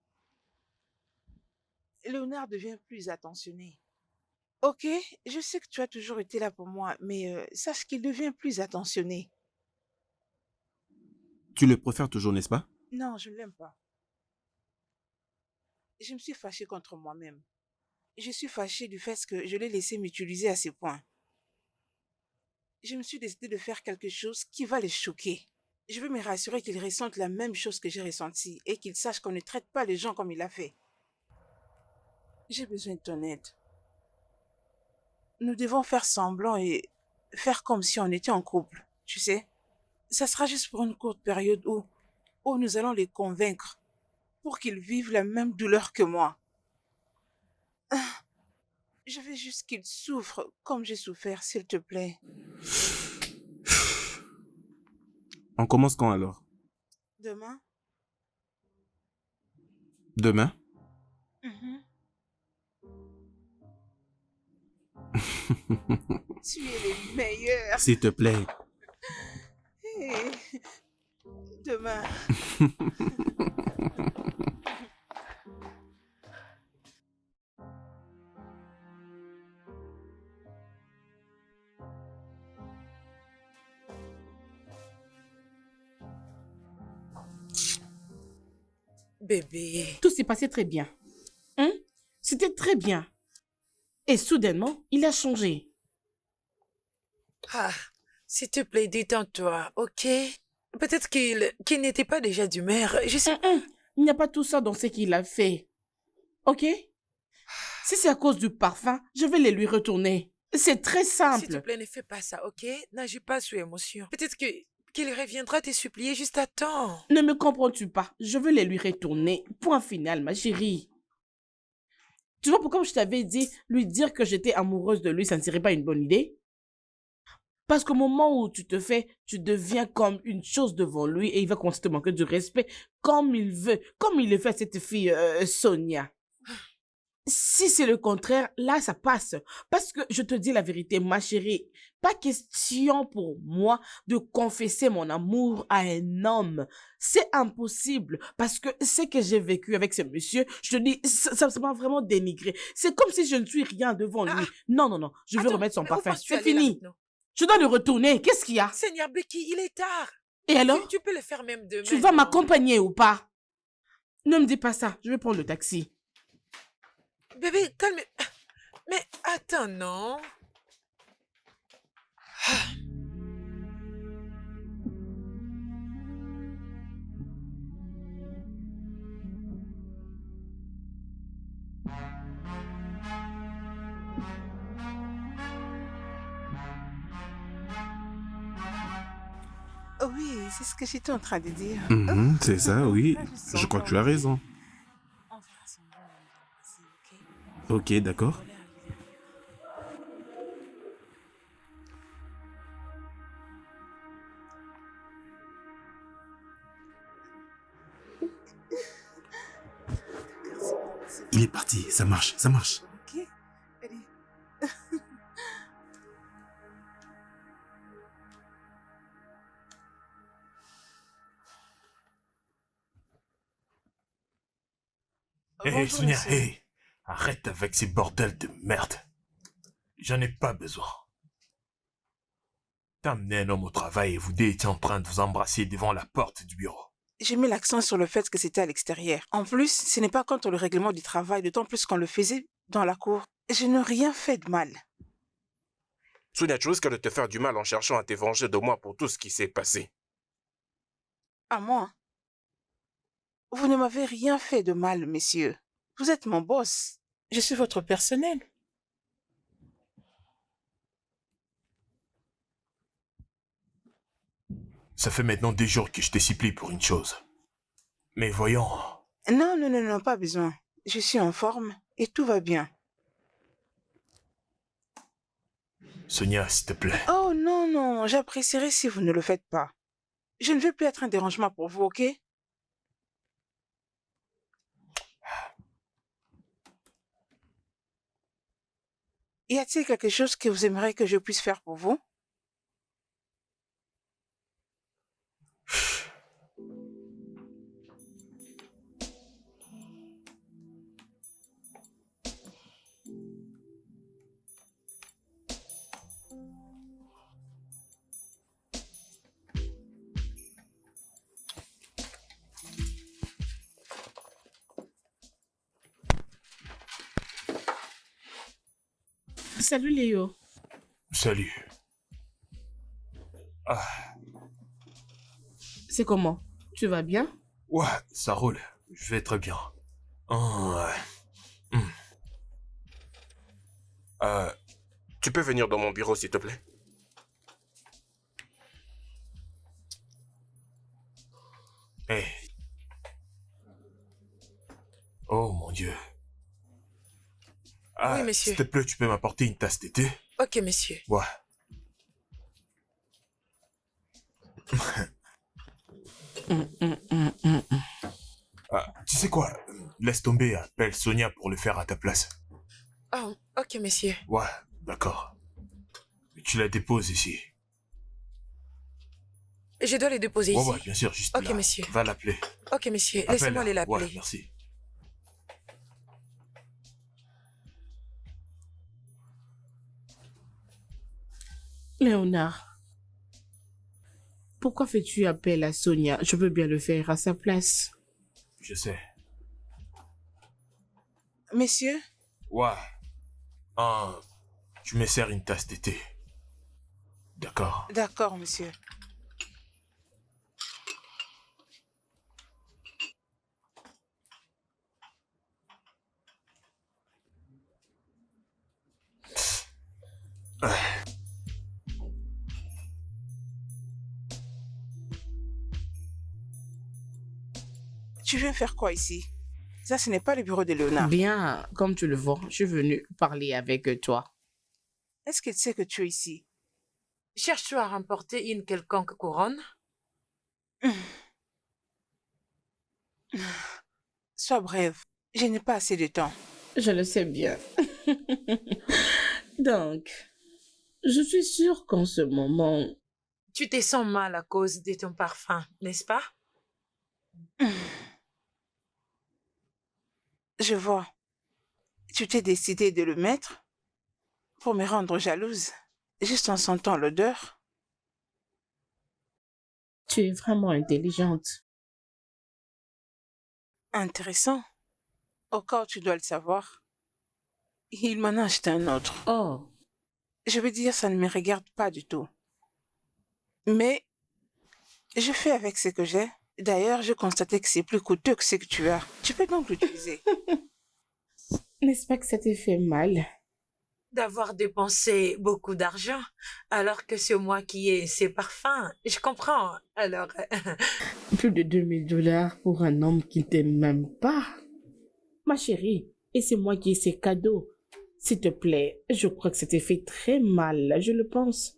Léonard devient plus attentionné. Ok, je sais que tu as toujours été là pour moi, mais sache qu'il devient plus attentionné. Tu le préfères toujours, n'est-ce pas? Non, je ne l'aime pas. Je me suis fâchée contre moi-même. Je suis fâchée du fait que je l'ai laissé m'utiliser à ce point. Je me suis décidée de faire quelque chose qui va les choquer. Je veux me rassurer qu'il ressente la même chose que j'ai ressentie et qu'il sache qu'on ne traite pas les gens comme il a fait. J'ai besoin de ton aide. Nous devons faire semblant et faire comme si on était en couple, tu sais. Ça sera juste pour une courte période où nous allons les convaincre pour qu'ils vivent la même douleur que moi. Je veux juste qu'ils souffrent comme j'ai souffert, s'il te plaît. On commence quand alors? Demain? Demain? Tu es le meilleur. S'il te plaît. Hey, demain. Bébé. Tout s'est passé très bien. Hein? C'était très bien. Et soudainement, il a changé. Ah, s'il te plaît, détends-toi, ok? Peut-être qu'il n'était pas déjà d'humeur. Je sais... Il n'y a pas tout ça dans ce qu'il a fait. Ok? Si c'est à cause du parfum, je vais les lui retourner. C'est très S'il te simple. plaît, ne fais pas ça, ok? N'agis pas sous émotion. Peut-être qu'il reviendra te supplier juste à temps. Ne me comprends-tu pas? Je veux les lui retourner. Point final, ma chérie. Tu vois pourquoi je t'avais dit, lui dire que j'étais amoureuse de lui, ça ne serait pas une bonne idée? Parce qu'au moment où tu deviens comme une chose devant lui et il va commencer à te manquer du respect comme il veut, comme il le fait à cette fille Sonia. Si c'est le contraire, là, ça passe. Parce que je te dis la vérité, ma chérie, pas question pour moi de confesser mon amour à un homme. C'est impossible. Parce que ce que j'ai vécu avec ce monsieur, je te dis, ça m'a vraiment dénigré. C'est comme si je ne suis rien devant lui. Non, non, non, je veux Attends, remettre son mais où parfum. penses-tu C'est aller là fini. maintenant? Je dois le retourner. Qu'est-ce qu'il y a? Seigneur Becky, il est tard. Et alors? Tu peux le faire même demain. Tu vas non? m'accompagner ou pas? Ne me dis pas ça. Je vais prendre le taxi. Bébé, calme. Mais attends, non? Oui, c'est ce que j'étais en train de dire. Mhm, c'est ça, oui. Je crois que tu as raison. On verra son bon endroit aussi, ok? Ok, d'accord. Il est parti, ça marche, ça marche. Ok, allez. Hé, Bonjour, Sonia, monsieur. hé. Arrête avec ces bordels de merde. J'en ai pas besoin. T'as amené un homme au travail et vous deux étiez en train de vous embrasser devant la porte du bureau. J'ai mis l'accent sur le fait que c'était à l'extérieur. En plus, ce n'est pas contre le règlement du travail, d'autant plus qu'on le faisait dans la cour. Je n'ai rien fait de mal. Sonia, tu risques de te faire du mal en cherchant à te venger de moi pour tout ce qui s'est passé. À moi? Vous ne m'avez rien fait de mal, messieurs. Vous êtes mon boss. Je suis votre personnel. Ça fait maintenant 2 jours que je te supplie pour une chose. Mais voyons, Non, non, non, non, pas besoin. Je suis en forme et tout va bien. Sonia, s'il te plaît. Oh non, non, j'apprécierais si vous ne le faites pas. Je ne veux plus être un dérangement pour vous, ok? Y a-t-il quelque chose que vous aimeriez que je puisse faire pour vous? Salut Léo. Salut. Ah, C'est comment? Tu vas bien? ouais, ça roule. Je vais très bien. Oh, ouais. Tu peux venir dans mon bureau, s'il te plaît? Hey. Oh mon Dieu. Ah, Oui, monsieur. s'il te plaît, tu peux m'apporter une tasse de thé? Ok, monsieur. Ouais. Ah, tu sais quoi? Laisse tomber, appelle Sonia pour le faire à ta place. Oh, ok, monsieur. Ouais, d'accord. Tu la déposes ici. Je dois les déposer Ouais, ici. ouais, bien sûr, juste Ok, là. monsieur. Va l'appeler. Ok, monsieur, laissez-moi aller Appelle-la. l'appeler. Ouais, merci. Léonard, pourquoi fais-tu appel à Sonia? Je peux bien le faire à sa place. Je sais. Messieurs, Ouais. Tu me sers une tasse de thé. D'accord. d'accord, monsieur. Tu viens faire quoi ici? Ça, ce n'est pas le bureau de Léonard. Bien, comme tu le vois, je suis venue parler avec toi. Est-ce qu'il sait que tu es ici? Cherches-tu à remporter une quelconque couronne? Sois brève. Je n'ai pas assez de temps. Je le sais bien. Donc, je suis sûre qu'en ce moment, Tu te sens mal à cause de ton parfum, n'est-ce pas? Je vois. Tu t'es décidé de le mettre pour me rendre jalouse, juste en sentant l'odeur. tu es vraiment intelligente. Intéressant. Au cas où tu dois le savoir, il m'en a acheté un autre. Oh, Je veux dire, ça ne me regarde pas du tout. Mais je fais avec ce que j'ai. D'ailleurs, j'ai constaté que c'est plus coûteux que ce que tu as. Tu peux donc l'utiliser. n'est-ce pas que ça te fait mal? D'avoir dépensé beaucoup d'argent alors que c'est moi qui ai ces parfums. Je comprends. Alors, Plus de 2000 $ pour un homme qui ne t'aime même pas. Ma chérie, et c'est moi qui ai ces cadeaux. S'il te plaît, je crois que ça te fait très mal, je le pense.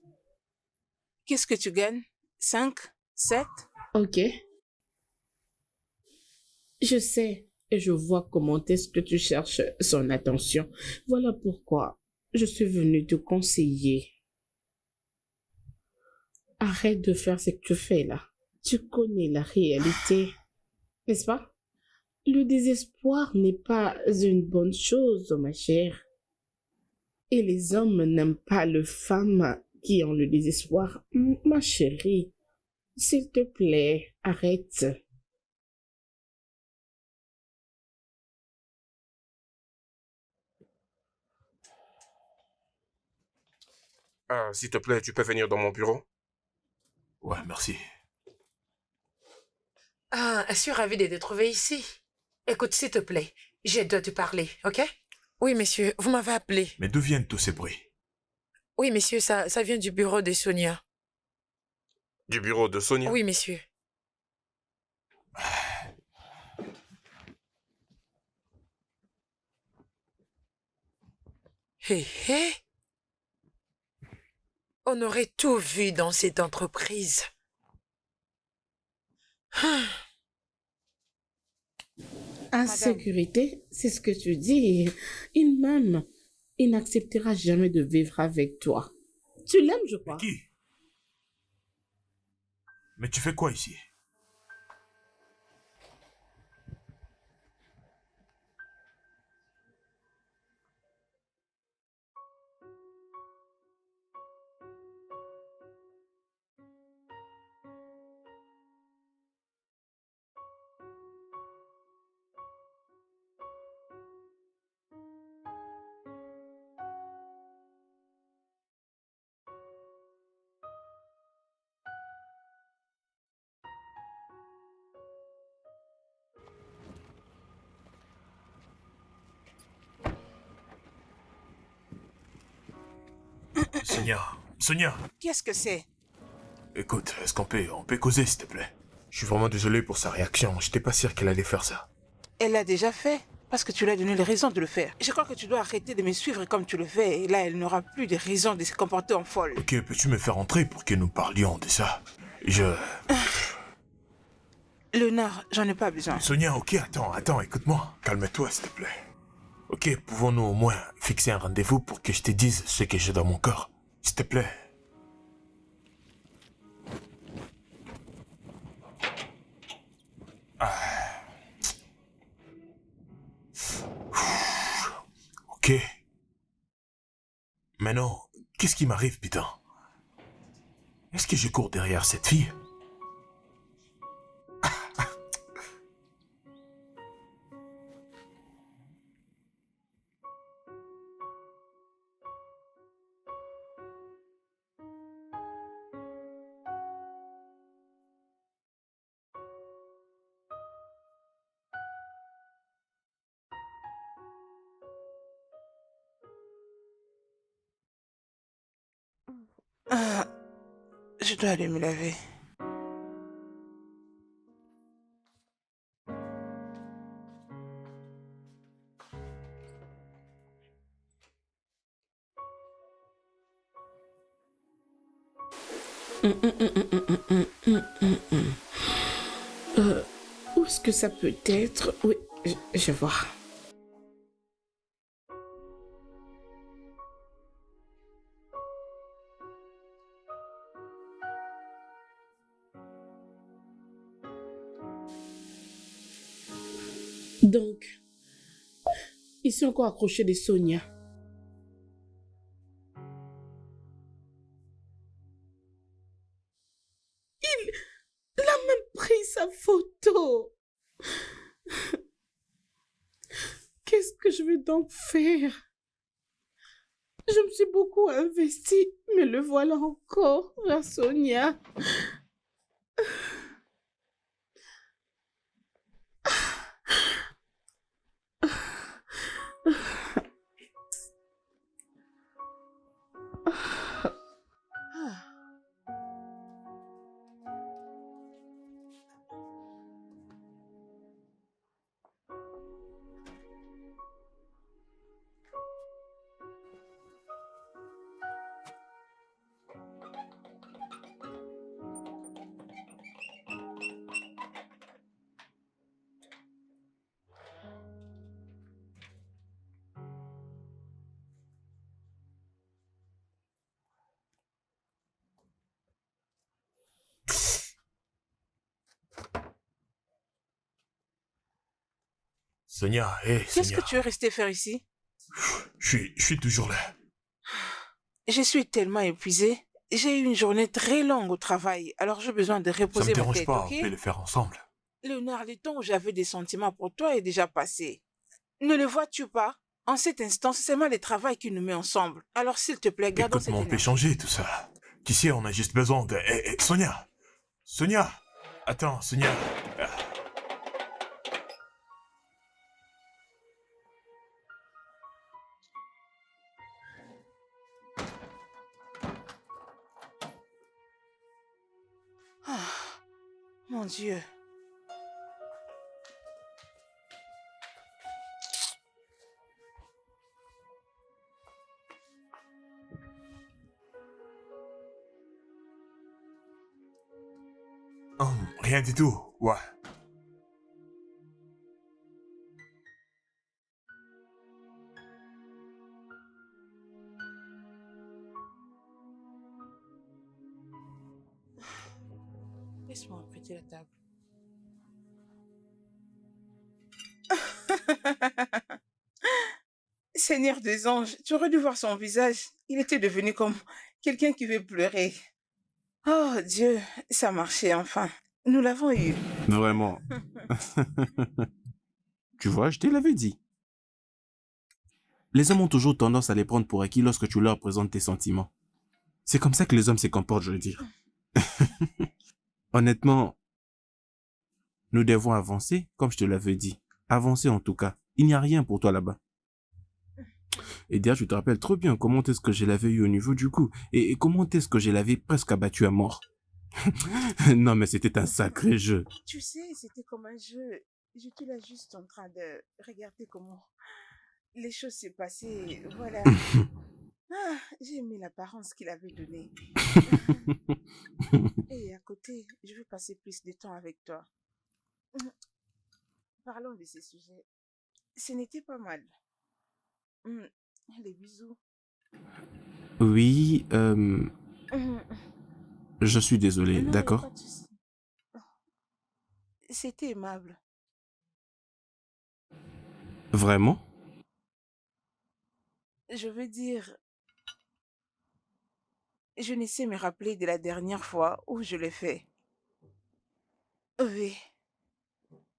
Qu'est-ce que tu gagnes? 5? 7? Ok. Je sais et je vois comment est-ce que tu cherches son attention. Voilà pourquoi je suis venue te conseiller. Arrête de faire ce que tu fais là. Tu connais la réalité, n'est-ce pas? Le désespoir n'est pas une bonne chose, ma chère. Et les hommes n'aiment pas les femmes qui ont le désespoir. Ma chérie, s'il te plaît, arrête. Ah, s'il te plaît, tu peux venir dans mon bureau? Ouais, merci. je suis ravie de te trouver ici. Écoute, s'il te plaît, je dois te parler, ok? Oui, monsieur, vous m'avez appelé. Mais d'où viennent tous ces bruits? Oui, monsieur, ça vient du bureau de Sonia. Du bureau de Sonia? Oui, monsieur. Hé, hé. On aurait tout vu dans cette entreprise. Insécurité, c'est ce que tu dis. Il m'aime. Il n'acceptera jamais de vivre avec toi. Tu l'aimes, je crois. Qui? Mais tu fais quoi ici? Sonia, Qu'est-ce que c'est? écoute, est-ce qu'on peut causer, s'il te plaît? Je suis vraiment désolé pour sa réaction. J'étais pas sûr qu'elle allait faire ça. Elle l'a déjà fait. Parce que tu lui as donné les raisons de le faire. Je crois que tu dois arrêter de me suivre comme tu le fais. Et là, elle n'aura plus de raison de se comporter en folle. Ok, peux-tu me faire entrer pour que nous parlions de ça? Léonard, j'en ai pas besoin. Sonia, ok, attends, écoute-moi. Calme-toi, s'il te plaît. Ok, pouvons-nous au moins fixer un rendez-vous pour que je te dise ce que j'ai dans mon corps? S'il te plaît. Ok. Maintenant, qu'est-ce qui m'arrive, putain? Est-ce que je cours derrière cette fille? Ah, je dois aller me laver. Où est-ce que ça peut être? Oui, je vois. Donc, ici encore accroché des Sonia. Il a même pris sa photo. Qu'est-ce que je vais donc faire? Je me suis beaucoup investie, mais le voilà encore, la Sonia. Sonia, hé, Qu'est-ce que Sonia. tu es resté faire ici? Je suis toujours là. Je suis tellement épuisée. J'ai eu une journée très longue au travail, alors j'ai besoin de Ça me reposer ma dérange tête, pas, ok? on peut le faire ensemble. Léonard, le temps où j'avais des sentiments pour toi est déjà passé. Ne le vois-tu pas? En cet instant, c'est seulement le travail qui nous met ensemble. Alors s'il te plaît, gardons Écoute, cette mais on peut énergie. changer tout ça. Tu sais, on a juste besoin de... Sonia! Sonia! Attends, Sonia. Ah, mon Dieu. Rien du tout, ouais. Laisse-moi prêter la table. Seigneur des anges, tu aurais dû voir son visage. Il était devenu comme quelqu'un qui veut pleurer. Oh Dieu, ça marchait enfin. Nous l'avons eu. Vraiment. Tu vois, je te l'avais dit. Les hommes ont toujours tendance à les prendre pour acquis lorsque tu leur présentes tes sentiments. C'est comme ça que les hommes se comportent, je veux dire. Honnêtement, nous devons avancer, comme je te l'avais dit. Avancer en tout cas. Il n'y a rien pour toi là-bas. Et d'ailleurs, tu te rappelles trop bien comment est-ce que je l'avais eu au niveau du cou. Et comment est-ce que je l'avais presque abattu à mort. Non, mais c'était un sacré jeu. Tu sais, c'était comme un jeu. J'étais là juste en train de regarder comment les choses s'est passées. Voilà. Ah, j'ai aimé l'apparence qu'il avait donnée. Et à côté, je veux passer plus de temps avec toi. Parlons de ces sujets. Ce n'était pas mal. Les bisous. Oui, Hum, je suis désolé, Non, il n'y a d'accord? pas de souci. C'était aimable. Vraiment? Je veux dire, je ne sais me rappeler de la dernière fois où je l'ai fait. Oui.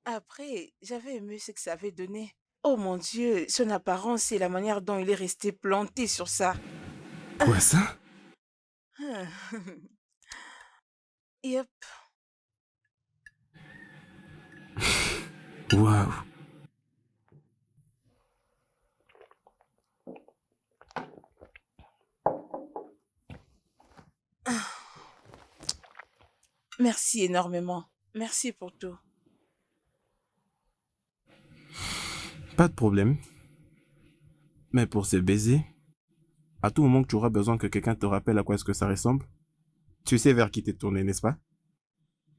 Après, j'avais aimé ce que ça avait donné. Oh mon Dieu, son apparence et la manière dont il est resté planté sur ça. Quoi ça? Yep. Waouh. Merci énormément. Merci pour tout. Pas de problème. Mais pour ces baisers, à tout moment que tu auras besoin que quelqu'un te rappelle à quoi est-ce que ça ressemble, tu sais vers qui t'es tourné, n'est-ce pas?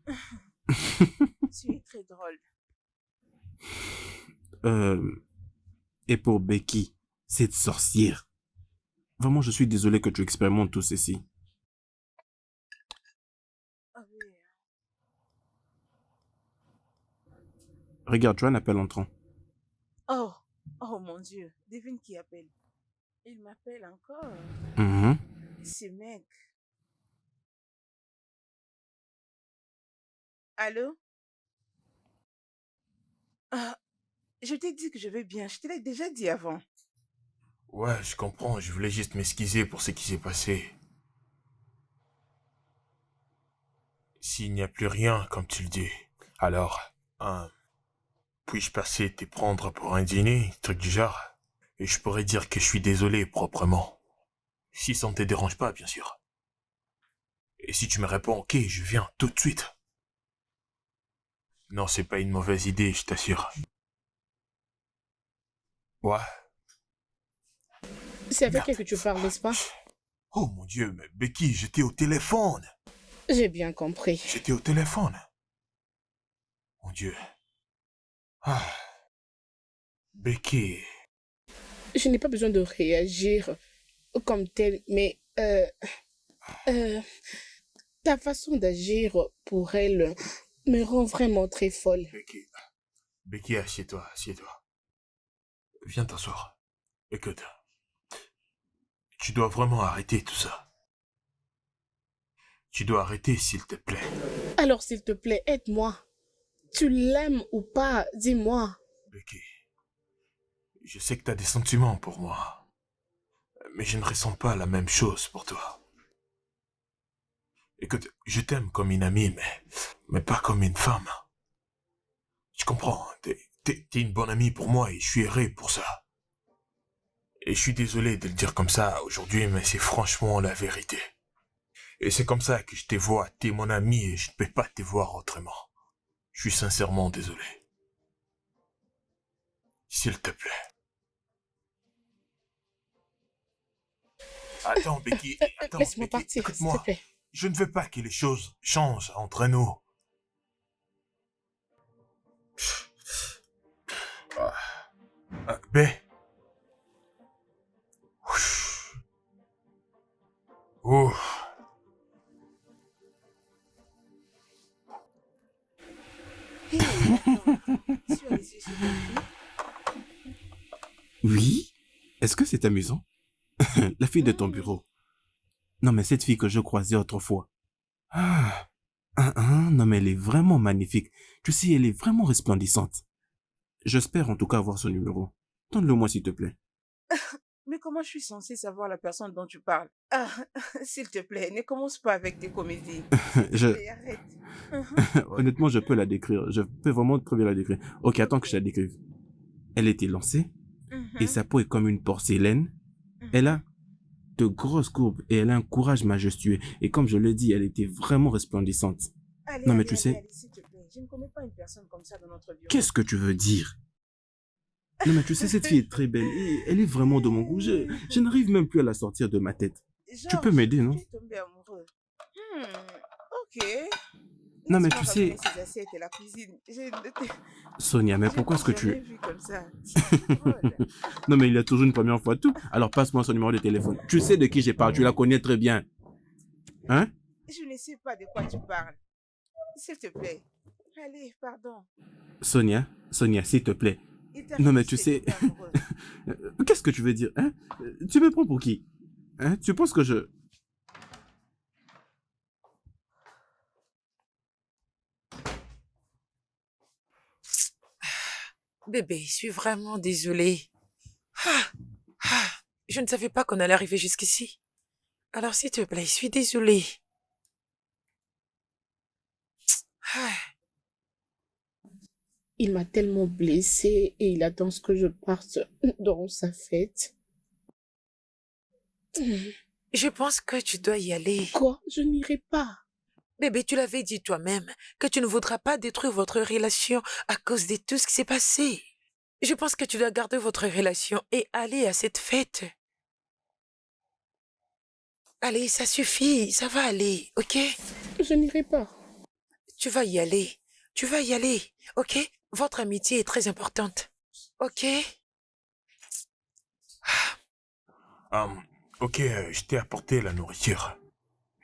Tu es très drôle. Et pour Becky, cette sorcière. Vraiment, je suis désolé que tu expérimentes tout ceci. Ah oui. Regarde, tu as un appel entrant. Oh, oh mon Dieu. Devine qui appelle. Il m'appelle encore. Mhm. Ce mec. Allô? Ah, je t'ai dit que je vais bien. Je te l'ai déjà dit avant. Ouais, je comprends, je voulais juste m'excuser pour ce qui s'est passé. S'il n'y a plus rien, comme tu le dis, alors, puis-je passer te prendre pour un dîner, truc du genre? Et je pourrais dire que je suis désolé proprement. Si ça ne te dérange pas, bien sûr. Et si tu me réponds ok, je viens tout de suite. Non, c'est pas une mauvaise idée, je t'assure. Ouais. C'est avec Merde. elle que tu parles, n'est-ce pas? Oh mon Dieu, mais Becky, j'étais au téléphone. J'ai bien compris. J'étais au téléphone. Mon Dieu. Ah. Becky. Je n'ai pas besoin de réagir comme tel, mais ta façon d'agir pour elle me rend vraiment très folle. Becky. Becky, assieds-toi, assieds-toi. Viens t'asseoir. Écoute. Tu dois vraiment arrêter tout ça. Tu dois arrêter, s'il te plaît. Alors, s'il te plaît, aide-moi. Tu l'aimes ou pas? Dis-moi. Becky. Je sais que t'as des sentiments pour moi. Mais je ne ressens pas la même chose pour toi. Écoute, je t'aime comme une amie, mais pas comme une femme. Tu comprends, t'es une bonne amie pour moi et je suis heureux pour ça. Et je suis désolé de le dire comme ça aujourd'hui, mais c'est franchement la vérité. Et c'est comme ça que je te vois, t'es mon ami et je ne peux pas te voir autrement. Je suis sincèrement désolé. S'il te plaît. Attends, Becky, attends, Laisse-moi Becky, partir, s'il te écoute-moi. plaît. Je ne veux pas que les choses changent entre nous. B. Ouh. Hé, attends. Tu as les yeux sur ta fille? Oui? Est-ce que c'est amusant? La fille de ton bureau. Non, mais cette fille que je croisais autrefois. Non, mais elle est vraiment magnifique. Tu sais, elle est vraiment resplendissante. J'espère en tout cas avoir son numéro. Donne-le-moi, s'il te plaît. Mais comment je suis censée savoir la personne dont tu parles? Ah, s'il te plaît, ne commence pas avec des comédies. Je... Et arrête. Honnêtement, je peux la décrire. Je peux vraiment très bien la décrire. Ok, attends que je la décrive. Elle était lancée et sa peau est comme une porcelaine. Elle a de grosses courbes et elle a un courage majestueux. Et comme je le dis, elle était vraiment resplendissante. Allez, Non, mais allez, tu allez, sais- allez, s'il te plaît. Je ne connais pas une personne comme ça dans notre bureau. Qu'est-ce que tu veux dire? Non, mais tu sais, cette fille est très belle et elle est vraiment de mon goût. Je n'arrive même plus à la sortir de ma tête. Tu peux m'aider, non? Tu es tombé amoureux. Ok. Non, mais Laisse-moi tu sais, ramener ces assiettes et la cuisine. Sonia, mais Je pourquoi n'ai est-ce que jamais tu... vu comme ça. C'est drôle. Non, mais il y a toujours une première fois tout. Alors passe-moi son numéro de téléphone. Tu sais de qui j'ai parlé, tu la connais très bien. Hein? Je ne sais pas de quoi tu parles. S'il te plaît. Allez, pardon. Sonia, Sonia, s'il te plaît. Il Non, t'arrive mais que tu tu es sais... tombé amoureux. Qu'est-ce que tu veux dire, hein? Tu me prends pour qui? Hein? Tu penses que je... Bébé, je suis vraiment désolée. Ah, ah, je ne savais pas qu'on allait arriver jusqu'ici. Alors, s'il te plaît, je suis désolée. Ah, Il m'a tellement blessée et il attend que je parte dans sa fête. je pense que tu dois y aller. Quoi? Je n'irai pas. Bébé, tu l'avais dit toi-même que tu ne voudras pas détruire votre relation à cause de tout ce qui s'est passé. Je pense que tu dois garder votre relation et aller à cette fête. Allez, ça suffit, ça va aller, ok? Je n'irai pas. Tu vas y aller. Tu vas y aller, ok? Votre amitié est très importante, ok? Ok, je t'ai apporté la nourriture.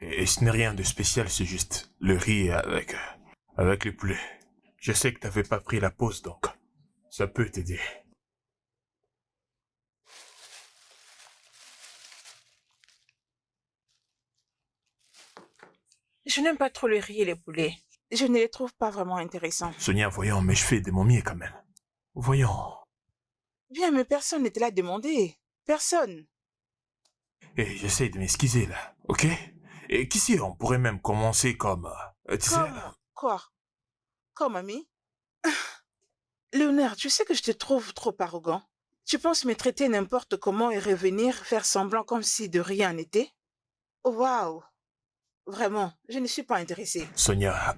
Et ce n'est rien de spécial, c'est juste le riz avec les poulets. Je sais que t'avais pas pris la pause, donc ça peut t'aider. Je n'aime pas trop le riz et les poulets. Je ne les trouve pas vraiment intéressants. Sonia, voyons, mais je fais de mon mieux quand même. Voyons. Bien, mais personne n'était là à demander. Personne. Et j'essaie de m'excuser là, ok? Et qui sait, on pourrait même commencer comme... tu sais... Comme... Quoi? Comme ami? Léonard, tu sais que je te trouve trop arrogant. Tu penses me traiter n'importe comment et revenir faire semblant comme si de rien n'était? Waouh! Vraiment, je ne suis pas intéressée. Sonia,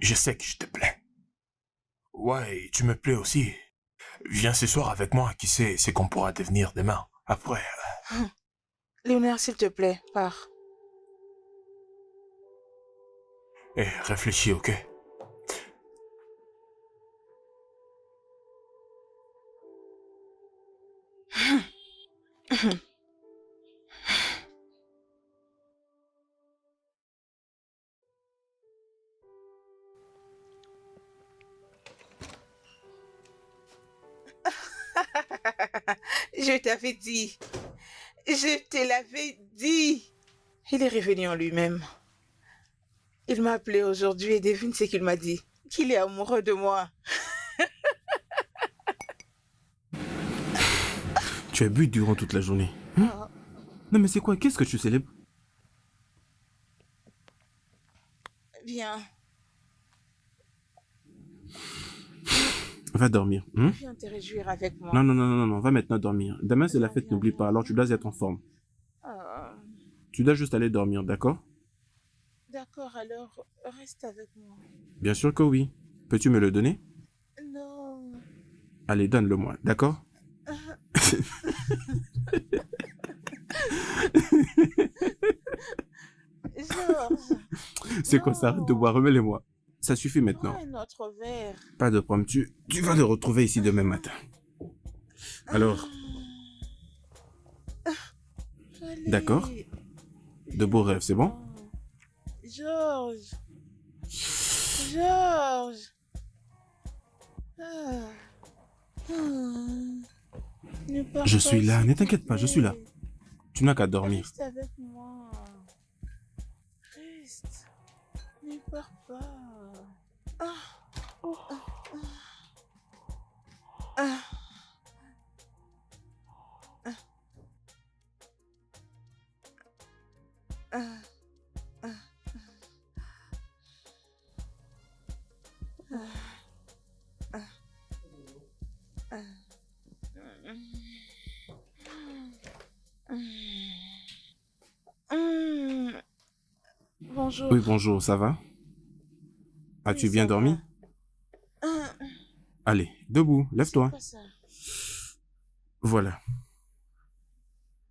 je sais que je te plais. Ouais, et tu me plais aussi. Viens ce soir avec moi, qui sait ce qu'on pourra devenir demain. Après... Léonard, s'il te plaît, pars. Eh, réfléchis, ok? Je t'avais dit. Je te l'avais dit. Il est revenu en lui-même. Il m'a appelé aujourd'hui et devine ce qu'il m'a dit. Qu'il est amoureux de moi. Tu as bu durant toute la journée. Hein? Non, mais c'est quoi? Qu'est-ce que tu célèbres? Viens, Va dormir. Hein? viens te réjouir avec moi. Non, non, non, non, non, va maintenant dormir. Demain, c'est la Viens, fête, viens, n'oublie viens. pas. Alors, tu dois être en forme. Ah, Tu dois juste aller dormir, d'accord? d'accord, alors reste avec moi. Bien sûr que oui. Peux-tu me le donner? Non. Allez, donne-le-moi, d'accord? Georges, C'est quoi ça? Arrête de boire, remets-les-moi. Ça suffit prends maintenant. un autre verre. Pas de problème, tu vas le retrouver ici demain matin. Alors, Allez. D'accord. De beaux rêves, c'est bon? Georges. Georges. Ah. Ah. Ne pars Je pas, suis là, s'il ne te t'inquiète pas, je suis là. plaît. Tu n'as qu'à dormir. Reste avec moi. Reste. Ne pars pas. Ah. Ah. Ah. Ah. Ah. Ah. Ah. Bonjour. Oui, bonjour, ça va? As-tu Oui, bien ça dormi? va. Ah, Allez, debout, c'est lève-toi. quoi ça? Voilà.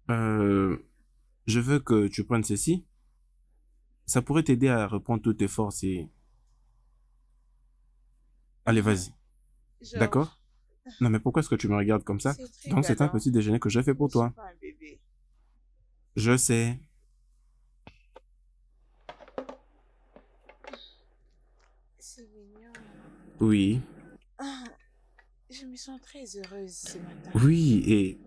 Je veux que tu prennes ceci. Ça pourrait t'aider à reprendre toutes tes forces et... Allez, vas-y. Georges, D'accord? Non, mais pourquoi est-ce que tu me regardes comme ça? c'est très Donc, c'est un galant. petit déjeuner que j'ai fait Je pour ne toi. suis pas un bébé. Je sais. C'est mignon. Oui. Ah, je me sens très heureuse ce matin. Oui, et...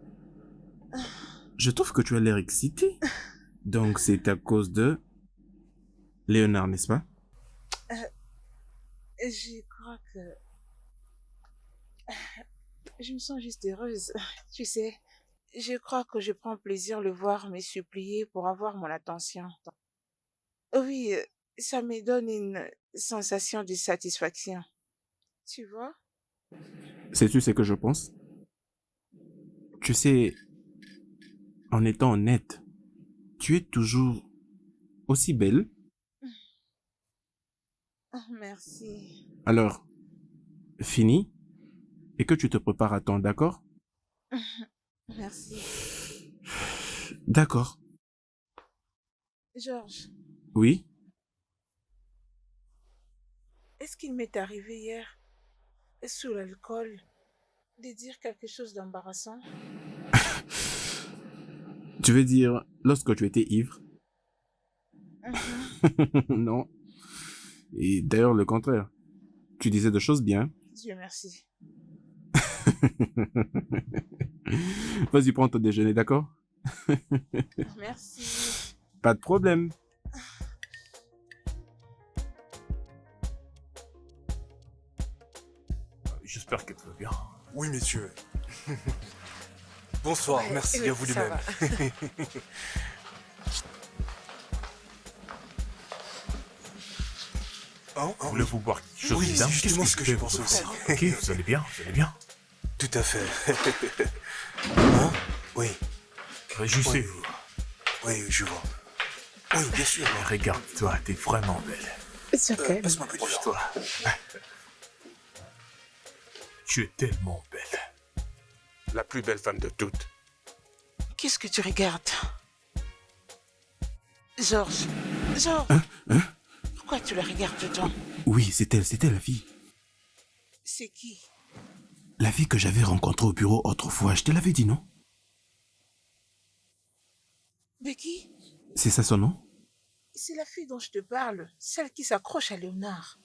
Je trouve que tu as l'air excité. Donc, c'est à cause de... Léonard, n'est-ce pas? Je crois que... Je me sens juste heureuse. Tu sais, je crois que je prends plaisir le voir me supplier pour avoir mon attention. Oui, ça me donne une sensation de satisfaction. Tu vois? Sais-tu ce que je pense? Tu sais, en étant honnête, tu es toujours aussi belle. Oh, merci. Alors, fini et que tu te prépares à temps, d'accord? Merci. D'accord. Georges, Oui? est-ce qu'il m'est arrivé hier, sous l'alcool, de dire quelque chose d'embarrassant? Tu veux dire lorsque tu étais ivre? Non. Et d'ailleurs, le contraire. Tu disais des choses bien. Dieu merci. Vas-y, prends ton déjeuner, d'accord? Merci. Pas de problème. J'espère qu'elle va bien. Oui, messieurs. Bonsoir, Ouais, merci oui, à vous de ça même. va. Voulez-vous boire quelque chose, Oui, mesdames? c'est justement Qu'est-ce ce que je je fais pensais pour aussi. vous? Ok, vous allez bien, vous allez bien. Tout à fait. Hein? Oui, Réjouissez-vous. oui, je vois. Oui, bien sûr. Mais regarde-toi, t'es vraiment belle. Sois calme. Passe-moi un peu de vin. Toi. Tu es tellement belle. La plus belle femme de toutes. Qu'est-ce que tu regardes? Georges, Georges, pourquoi tu le regardes tant? Oui, c'était la fille. C'est qui? La fille que j'avais rencontrée au bureau autrefois, je te l'avais dit, non? Becky? C'est ça son nom? C'est la fille dont je te parle, celle qui s'accroche à Léonard.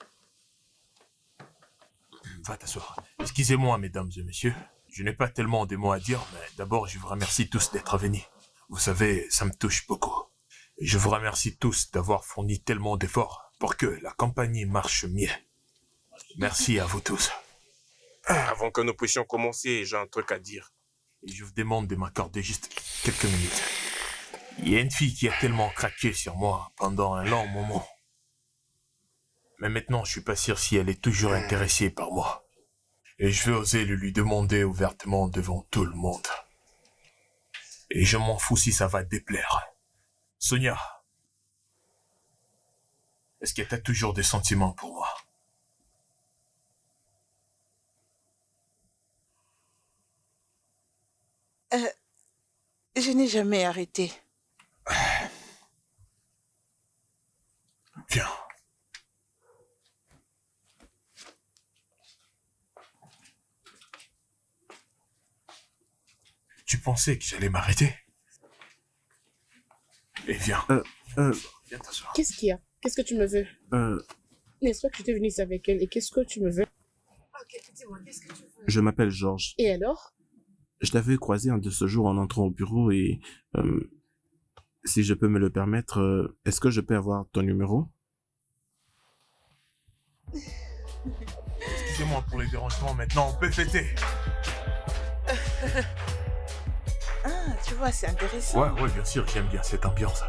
Va t'asseoir. Excusez-moi, mesdames et messieurs. Je n'ai pas tellement de mots à dire, mais d'abord, je vous remercie tous d'être venus. Vous savez, ça me touche beaucoup. Et je vous remercie tous d'avoir fourni tellement d'efforts pour que la compagnie marche mieux. Merci à vous tous. Avant que nous puissions commencer, j'ai un truc à dire. Et je vous demande de m'accorder juste quelques minutes. Il y a une fille qui a tellement craqué sur moi pendant un long moment. Mais maintenant, je suis pas sûr si elle est toujours intéressée par moi. Et je vais oser le lui demander ouvertement devant tout le monde. Et je m'en fous si ça va te déplaire. Sonia, est-ce que tu as toujours des sentiments pour moi? Je n'ai jamais arrêté. Viens. Tu pensais que j'allais m'arrêter? Eh viens. Viens t'asseoir. Qu'est-ce qu'il y a? Qu'est-ce que tu me veux? N'est-ce pas que tu étais venu ici avec elle? Et qu'est-ce que tu me veux? Ok, dis-moi, qu'est-ce que tu veux? Je m'appelle Georges. Et alors? Je t'avais croisé un de ce jour en entrant au bureau et... si je peux me le permettre, est-ce que je peux avoir ton numéro? Excusez-moi pour les dérangements, maintenant on peut fêter. Ah, tu vois, c'est intéressant. Ouais, bien sûr, j'aime bien cette ambiance.